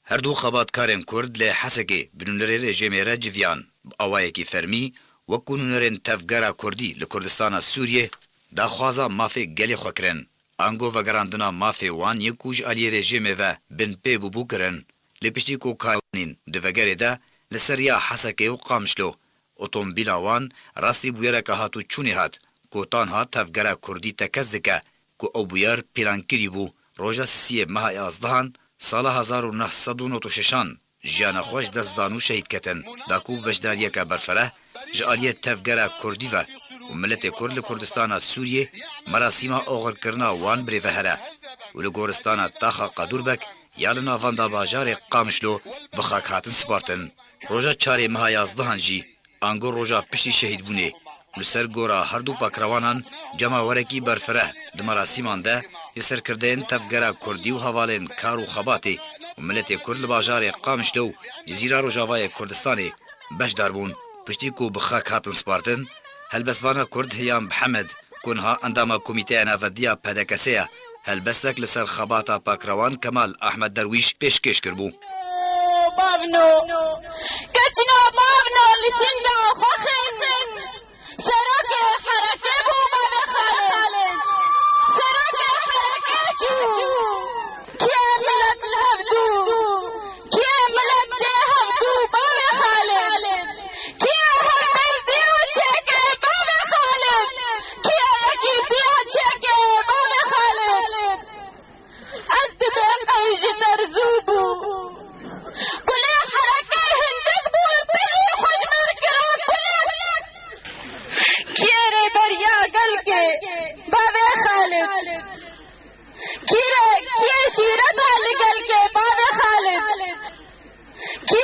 هر دو خباتکارن کرد له حسکی بنولری رژیم رجویان اوای کی فرمی و کنونرن تفگرا کردی لکردستان سوریه دا خوازا مافی گلی خوکرن انگو و گراندنا مافی وان یکوش علی رژیم و بن پی بو کرن لپشتی کو کارنین دوگری دا لسریا حسکی و قامشلو اتومبیلا وان راستی بویره که هاتو چونی هات کو تانها تفگرا کردی تکزدکه کو او بویر پیلانکری بو روژا 3 ماه 11 سال 1996 جانا خوش دزدانو شهید کتن داکو بشداریه که برفره جالیه تفگرا کردی و ملت کرد لکردستان سوریه مراسیما اوغر کرنا وان بری وهره و لگورستان تاخا قدور بک یالنا واندا باجار قامشلو بخاک هاتن سپارتن روژا 4 ماه 11 جی انگو روژا پشتی شهید بونه لسر گورا هر دو پاکروانان جمع ورکی برفره د مراسیمان ده یسر کردین تفگرا کردی و حوالین کار و خباتی و ملت کرد لباجار قامشلو جزیره روجاوای کردستانی بشدار بون پشتی کو بخاک هاتن سپارتن هلبستوانا کرد هیام محمد کنها اندام کمیته نافدیا پدکسیا هلبستک لسر خباتا پاکروان کمال احمد درویش پیشکش کربو بابنو كتنا بابنو لسنجا وخخن سراك حركة بو بابا خالد سراك حركة جو كي ملك الهبدو كي ملك الهبدو بابا خالد كي هبدو ديو تشكي بابا خالد كي اكي ديو تشكي بابا خالد أزدبك ايجي ترزوبو كل حركة هندك بولبي خوش مركرة كل كيري بريا قلقي بابا خالد كي شيرتها لقلقي بابا خالد كي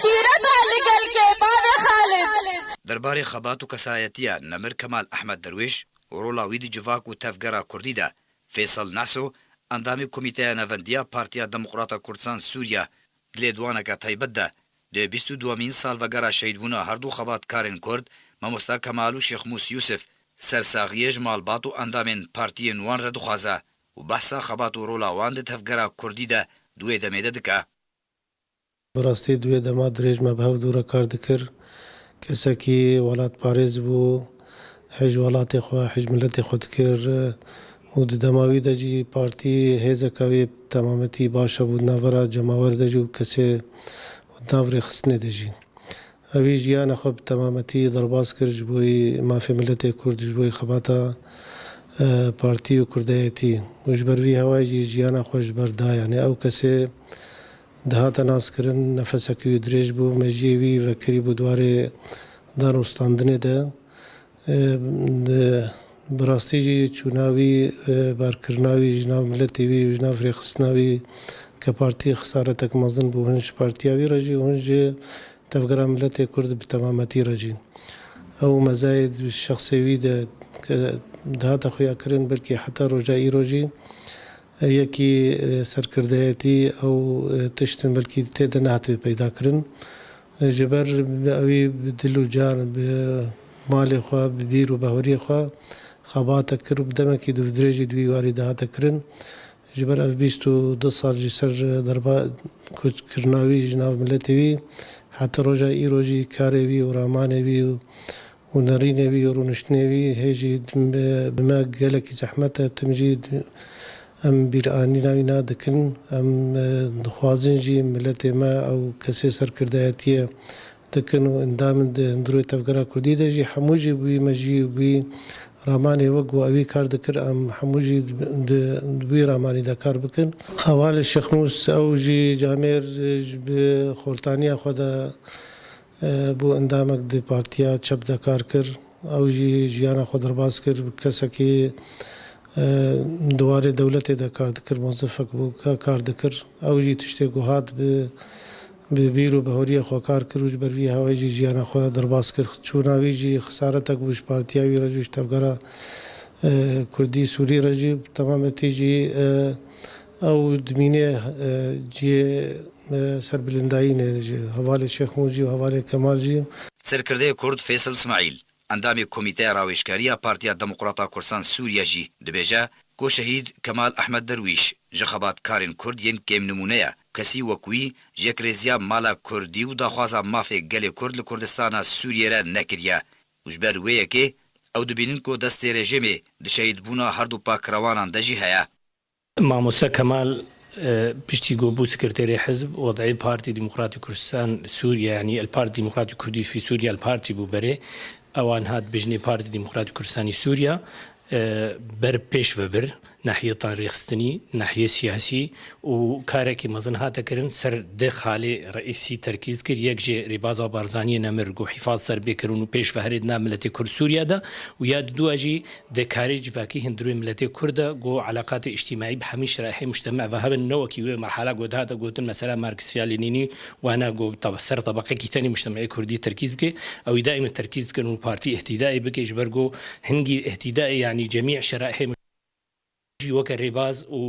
شيرتها لقلقي بابا خالد درباري خبات و کسایتیا نمر کمال احمد درویش و رولا ویدی جواک و تفگرا کردی دا فیصل ناسو اندامی کمیته نوندیا پارتیا دموکراتا کردستان سوریا دلیدوانکا تایبت دا ده 22 سال وگرا شهیدبونا هر دو خبات کارن کرد ماموستا کمال و شیخ موسی یوسف سرساغیه جمالبات و اندامین پارتی نوان را دخوازا و بحثا خبات و رولا وان ده تفگرا کردی دا دوی دمیده دکا براستی دوی دما دریج مبهو دورا کار دکر کسا کی ولات پارێز بوو حج وڵاتی خوا حج ملەتی خۆ دکرد و دەماوی دەجی پارتی هێزەکەوی تەمامەتی باشە بوو ناوەرە جەماوەر دەجی و کەسێ ناوڕێ خستنێ دەژی ئەوی ژیانە خۆ تەمامەتی دەرباز کرد ji بۆی مافی ملەتی کورد ji بۆی خەباتە پارتی و کوردایەتی و ji ber vî hewayê jî jiyana xwe ji ber da yanî ew kesê dihata naskirin nefesekî wî dirêj bû mejiyê wî vekirî bû dwarê danûstandinê de bi rastî jî çûna wî barkirina wî ji nav miletê wî ji nav rêxistina wî ke partî xisaretek mezin bû hûn ji partiya wî re jî hûn ji tevgera miletê Kurd bi temametî re jî ew mezayê şexsê wî de dihata xuyakirin belkî heta roja îro jî yekî serkirdeyetî ew tiştin belkî tê de nehatibê peyda kirin ji ber ewî bi dil û can bi malê xwe bi bîr û bihuriyê xwe xebata kir û bi demekî dûdirêjî di wî warî dihata kirin ji ber ev 22 sal ji ser kirina wî ji nav miletê wî heta roja îro jî karê wî û ramanê wî û nerînê wî û rûniştinê wî hê jî bi me gelekî zehmet e tim jî em bîranîna wî nadikin em dixwazin jî miletê me ew kesê serkirdeyetiye dikin û endamên di hundirê tevgera Kurdî de jî hemû jî wî me jî wî ramanê wek û evî kar dikir em hemû jî di wî ramanî de kar bikin. Hevalê Şex Mûs ew jî camêr bi xortaniya xwe de bû endamek di partiya çep de kar kir ew jî jiyana xwe derbas kir kesekî دوارê dewletê de kar dikir mozifek bû kar dikir ew jî tiştê guhat bi bîr û bihuriyê xwe kar kir û ji ber vî hewayê jî jiyana xwe derbas kir çûna wî jî xisaretek bû ji partiya wî re jî ji tevgera Kurdî Sûrî re jî temametî jî ew dimînê ciyê serbilindayînê ji hevalê Şex Mûs jî û hevalê Kemal jî Serkirdeyê Kurd Faysal İsmaîl اندامی کمیته راویشکاریya Partiya Demokrata Kurdistan Sûriya jî dibêje ku şehîd Kemal Ahmed Derwîş ji xebatkarên Kurd yên kêm nimûne ye kesî wek wî ji yek rêziya mala Kurdî û daxwaza mafê gelê Kurd li Kurdistana Sûriyê re nekiriye û ji ber wê yekê ew dibînin ku destê rejimê di şehîdbûna her du pakrawanan de jî heye. Mamoste Kemal piştî bû sekreterê hizb Wezîrê Partî Demokratî Kurdistan Sûriye yanî el Parti Demokratî Kurdî fî Sûriye el Partî bû berê اوان هات بجنی پارتی دموکراتی کردستانی سوریا بر پیش و بر ناحیه تاریخستنی ناحیه سیاسی و کاری که مزن هات کردن سر دخال رئیسی ترکیز کرد یک جه ریباز و بارزانی نمرگ و حفاظ سر بکرون و پیش و هرید ناملت کرد سوریا ده و یاد دو اجی دکاری جواکی هندروی ملت کرد جو علاقات اجتماعی بهمیش راه مجتمع و هم نوکی و مرحله جو هات جوتن مثلا مارکسیه لینینی و انا جو سر طبقه کی ثاني مجتمعی کردی ترکیز بک او دائما ترکیز کنون پارتی اهتدائي بک جبرجو هنگی اهتدائي يعني جميع شرائح وەکە ڕێباز و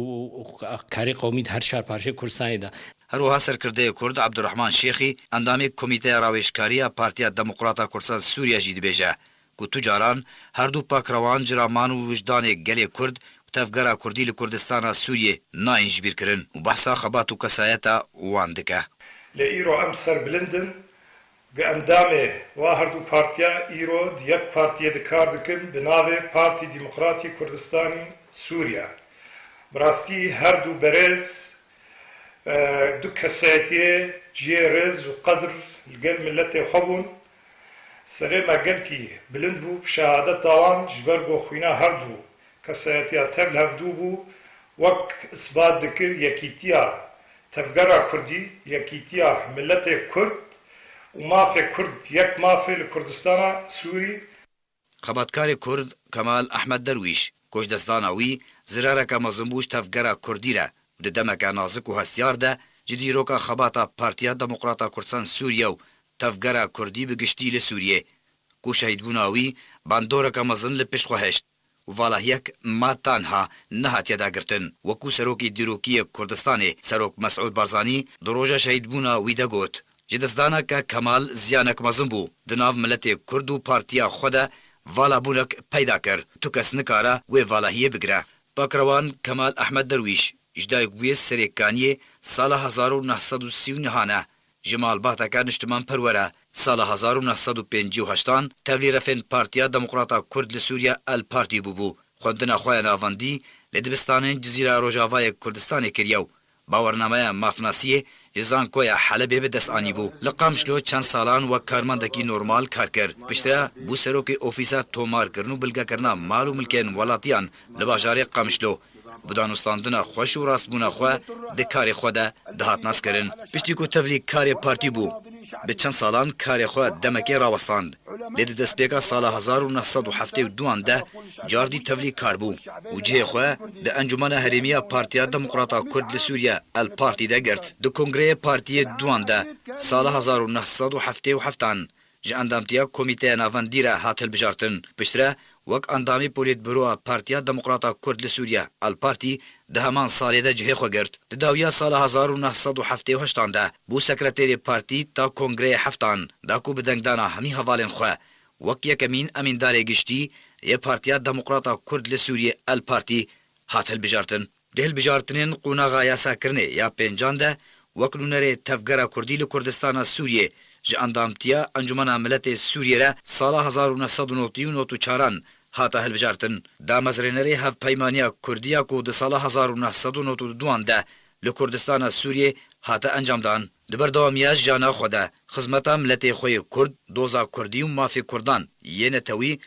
کاری قومیت هەر شار پارچەی کوردستانیدا. هەروەها سەرکردەیە کورد عەبدوڕەحمان شێخی ئەندامی کۆمیتەیە ڕاوێژکاریە پارتیا دەموقراتا کوردستان سووریەژی دەبێژە کو تو جاران هەردوو پاکڕەوان جرامان و وجدانێک گەلێ کورد و تەفگەرا کوردی لە کوردستانە سووریێ ناینج بیرکردن و بەحسا خەبات و کەسایەتە وان دکە. لە ئیرۆ ئەم سەربلندن گە ئەندامێ وا هەردوو پارتیا ئیرۆ یەک پارتیە دکار دکن بناوێ پارتی دیموقراتی کوردستانی سووریا. بڕاستی هەردوو بەرێز دوو کەسایەتیە جێ ڕێز و قەدر لەگەل ملەتێ خۆ بوون سەرێ مەگەلکی بلند بوو شەهادەت داوان ji ber بۆ خوینا هەردوو کەسایەتیا تەر هەفتوو بوو وەک ئیسبات دکرد یەکیتیا تەفگەرا کوردی یەکیتیا ملەتێ کورد و مافێ کورد یەک مافێ لە کوردستانە سووری. خەباتکاری کورد کەمال ئەحمەد دەرویش کۆچدەستانەوی زرارەکە مەزم بووش تەفگەرا کوردیرە و دەمەکە نازک و هەستیاردە ji dîroka xebata Partiya Demokrata Kurdistan Sûriye û tevgera Kurdî bi giştî li Sûriyê ku şehîdbûna wî bandoreka mezin li pişt xwe heşt û valahiyek ma tanha nehatiye dagirtin wekû serokê dîrokiyê Kurdistanê Serok Mesûd Barzanî di roja şehîdbûna wî de got ji destdaneke Kemal ziyanek mezin bû di nav miletê Kurd û partiya xwe de valabûnek peyda kir tu kes nikare wê valahiyê bigire. Pakrewan Kemal Ehmed Derwîş ji dayek bûyê serêkaniyê sala 1939 ji malbateka niştiman perwere sala 1958 tevlî refên Partiya Demokrata Kurd li Sûriye El Partî bûbû. Xwendina xwe ya navendî li dibistanên Cizîra Rojavayê Kurdistanê kiriye û bawernameya mafnasiyê ji Zankoya Helebê bi dest anî bû. Li Qamişlo çend salan wek karmendekî normal kar kir. Piştre bû serokê ofîsa tomarkirin û bilgekirina mal û milkên welatiyan li bajarê Qamişlo. Bi danûstandina xweş û rastbûna xwe di karê xwe de dihat naskirin. Piştî ku tevlî karê partî bû, bi çend salan karê xwe demekê rawestand. Lê di destpêka sala 1972 de cardî tevlî kar bû û cihê xwe di Encumena Herêmiya Partiya Demokrata Kurd li Sûriye El Partî de girt. Di Kongreyê Partiyê Duan de sala 1977 ji endamtiya Komîteya Navendî re hat hilbijartin. Piştre wek endamî Polîtbüroya Partiya Demokrata Kurd li Sûriye El Partî di heman salê de cihê xwe girt. Di dawiya sala 1978 de bû sekreterê partî ta Kongreyê Heftan da ku bi dengdana hemî hevalên xwe wek yekemîn emîndarê giştî yê Partiya Demokrata Kurd li Sûriye El Partî hat hilbijartin. Di hilbijartinên qunaxa yasakirinê ya pêncan de wek nûnerê tevgera Kurdî li Kurdistana Sûriyê ji endamtiya Encumena Miletê Sûriyê re sala 1994 hata hilbijartin. Damezrênerê hevpeymaniya Kurdiya ku di sala 1992 de li Kurdistana Sûriyê hata encamdan. Di berdewamiya jana xwe de xizmeta miletê xwe yê Kurd, doza Kurdî û mafê Kurdan yê netewî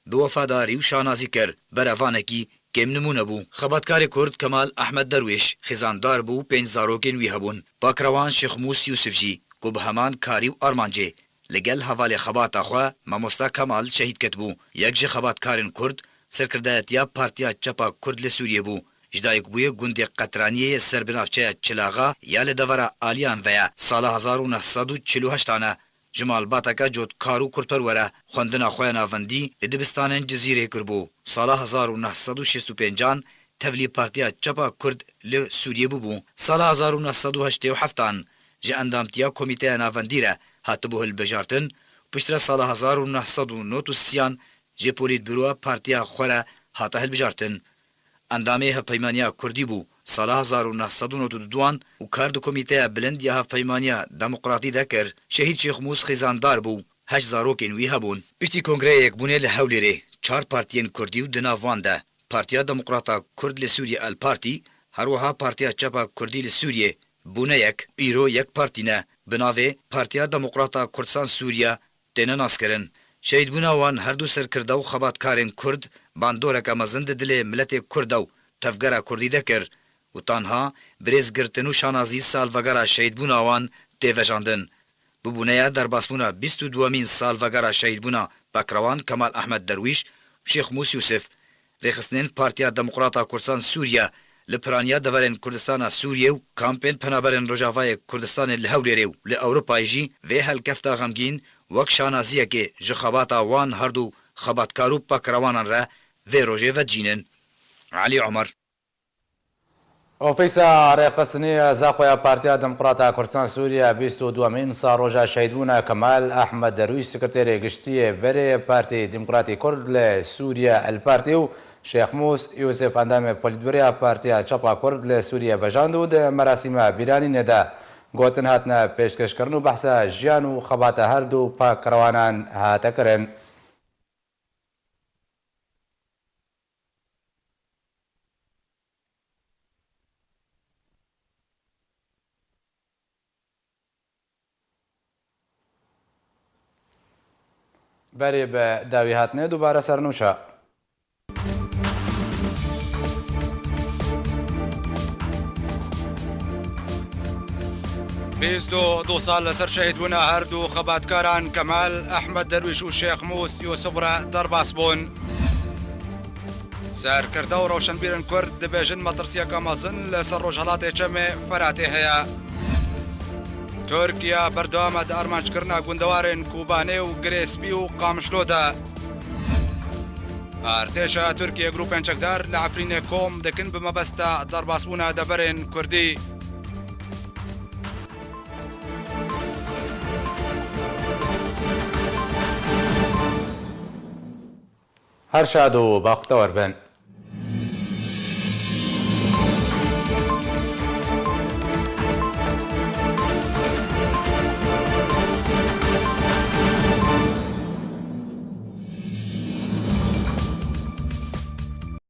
bi wefadarî û şanazî kir. Berevanekî kêm nimûne bû. Xebatkarê Kurd Kemal Ehmed Derwîş xizandar bû û pênc zarokên wî hebûn. Pakrewan Şêx Mûs Yûsif jî ku bi heman karî û armancê li gel hevalê xebata xwe Mamosta Kemal şehîd ketibû. Yek ji xebatkarên Kurd serkirdeyetiya Partiya Çapa Kurd li Sûriyê bû. Ji dayekbûyê gundê Qetraniyê ser bi navçeya Çilaxa ya li devera aliyan veya sala 1948 ne ji malbateka cotkar û kurdperwere xwendina xwe ya navendî li dibistanên Cizîrê kirbû. Sala 1965 tevlî Partiya Çapa Kurd li Sûriyê bûbû. Sala 1987 ji endamtiya Komîteya Navendî re hatibû hilbijartin, piştre sala 1993 ji Polîtbüroya Partiya xwe re hata hilbijartin. Endamê hevpeymaniya Kurdî bû sala 1992 û kar di Komîteya Bilind ya Hevpeymaniya Demokratî de kir. Şehîd Şêx Mûs xêzandar bû, heşt zarokên wî hebûn. Piştî Kongreyê Yekbûnê li Hewlêrê çar partiyên Kurdî û di nav wan de Partiya Demokrata Kurd li Sûriye El Partî, herwiha Partiya Çapa Kurdî li Sûriyê bûne yek, îro yek partî ne, bi navê Partiya Demokrata Kurdistan Sûriye têne naskirin. Şehîdbûna wan her du serkirda û xebatkarên Kurd bandoreka mezin di dilê miletê Kurd ew tevgera Kurdî de kir û tanha birêzgirtin û şanazî salvegera şehîdbûna wan tê vejandin. Bi bûneya derbasbûna 22mîn salvegera şehîdbûna Pakrewan Kemal Ehmed Derwîş û Şêx Mûs Yûsif, rêxistinên Partiya Demokrata Kurdistan Sûriye li piraniya deverên Kurdistana Sûriyê û kampên penaberên Rojavayê Kurdistanê li Hewlêrê û li Ewropayê jî vê helkefta xemgîn wek şanaziyekê ji xebata wan herdû xebatkar û pakrewanan re vê rojê vecînin. Alî Omer. ئۆفیسا ڕێپەستنیە زاخۆیە پارتیا دموکراتا کوردستان سووریا 22مین ساڕۆژە شەهیدبوونە کەمال ئەحمەد دەرویش سکرتێرێ گشتیە بەرێ پارتی دیموکراتی کورد لە سووریا ئەلپارتی و شێخ موس یوسف ئەندامێ پۆلیتبوریە پارتیا چەپا کورد لە سووریا بەژاند و مەراسیمە بیرانی نێدا گوتن هاتنە پێشکەشکردن و بەحسە ژیان و خەباتە هەردوو پاکڕەوانان هاتەکردن. بەرێ بە داوی هاتنێ دووبارە سەرنووشە. دو سال لەسەر شەهیدبوونە هەردوو خەباتکاران کەمال ئەحمەد دەرویش و شێخ موس یوسفڕە دەرباس بوون. سەرکردە و ڕەوشنبیرن کورد دەبێژن مەترسیەکە مەزن لەسەر ڕۆژهەڵاتێ چەمێ فەراتێ هەیە. تورکیا بەردەوامە دە ئەرمانجکردنا گوندەوارên کوبانێ و گرێسپی و قامشلۆدا. ئارتێشە تورکیە گروپێن چەکدار لە عەفرینێ کۆم دەکن بە مەبەستە دەرباسبوونە دەڤەرێن کوردی. هەر شاد و باوقتەوەربن.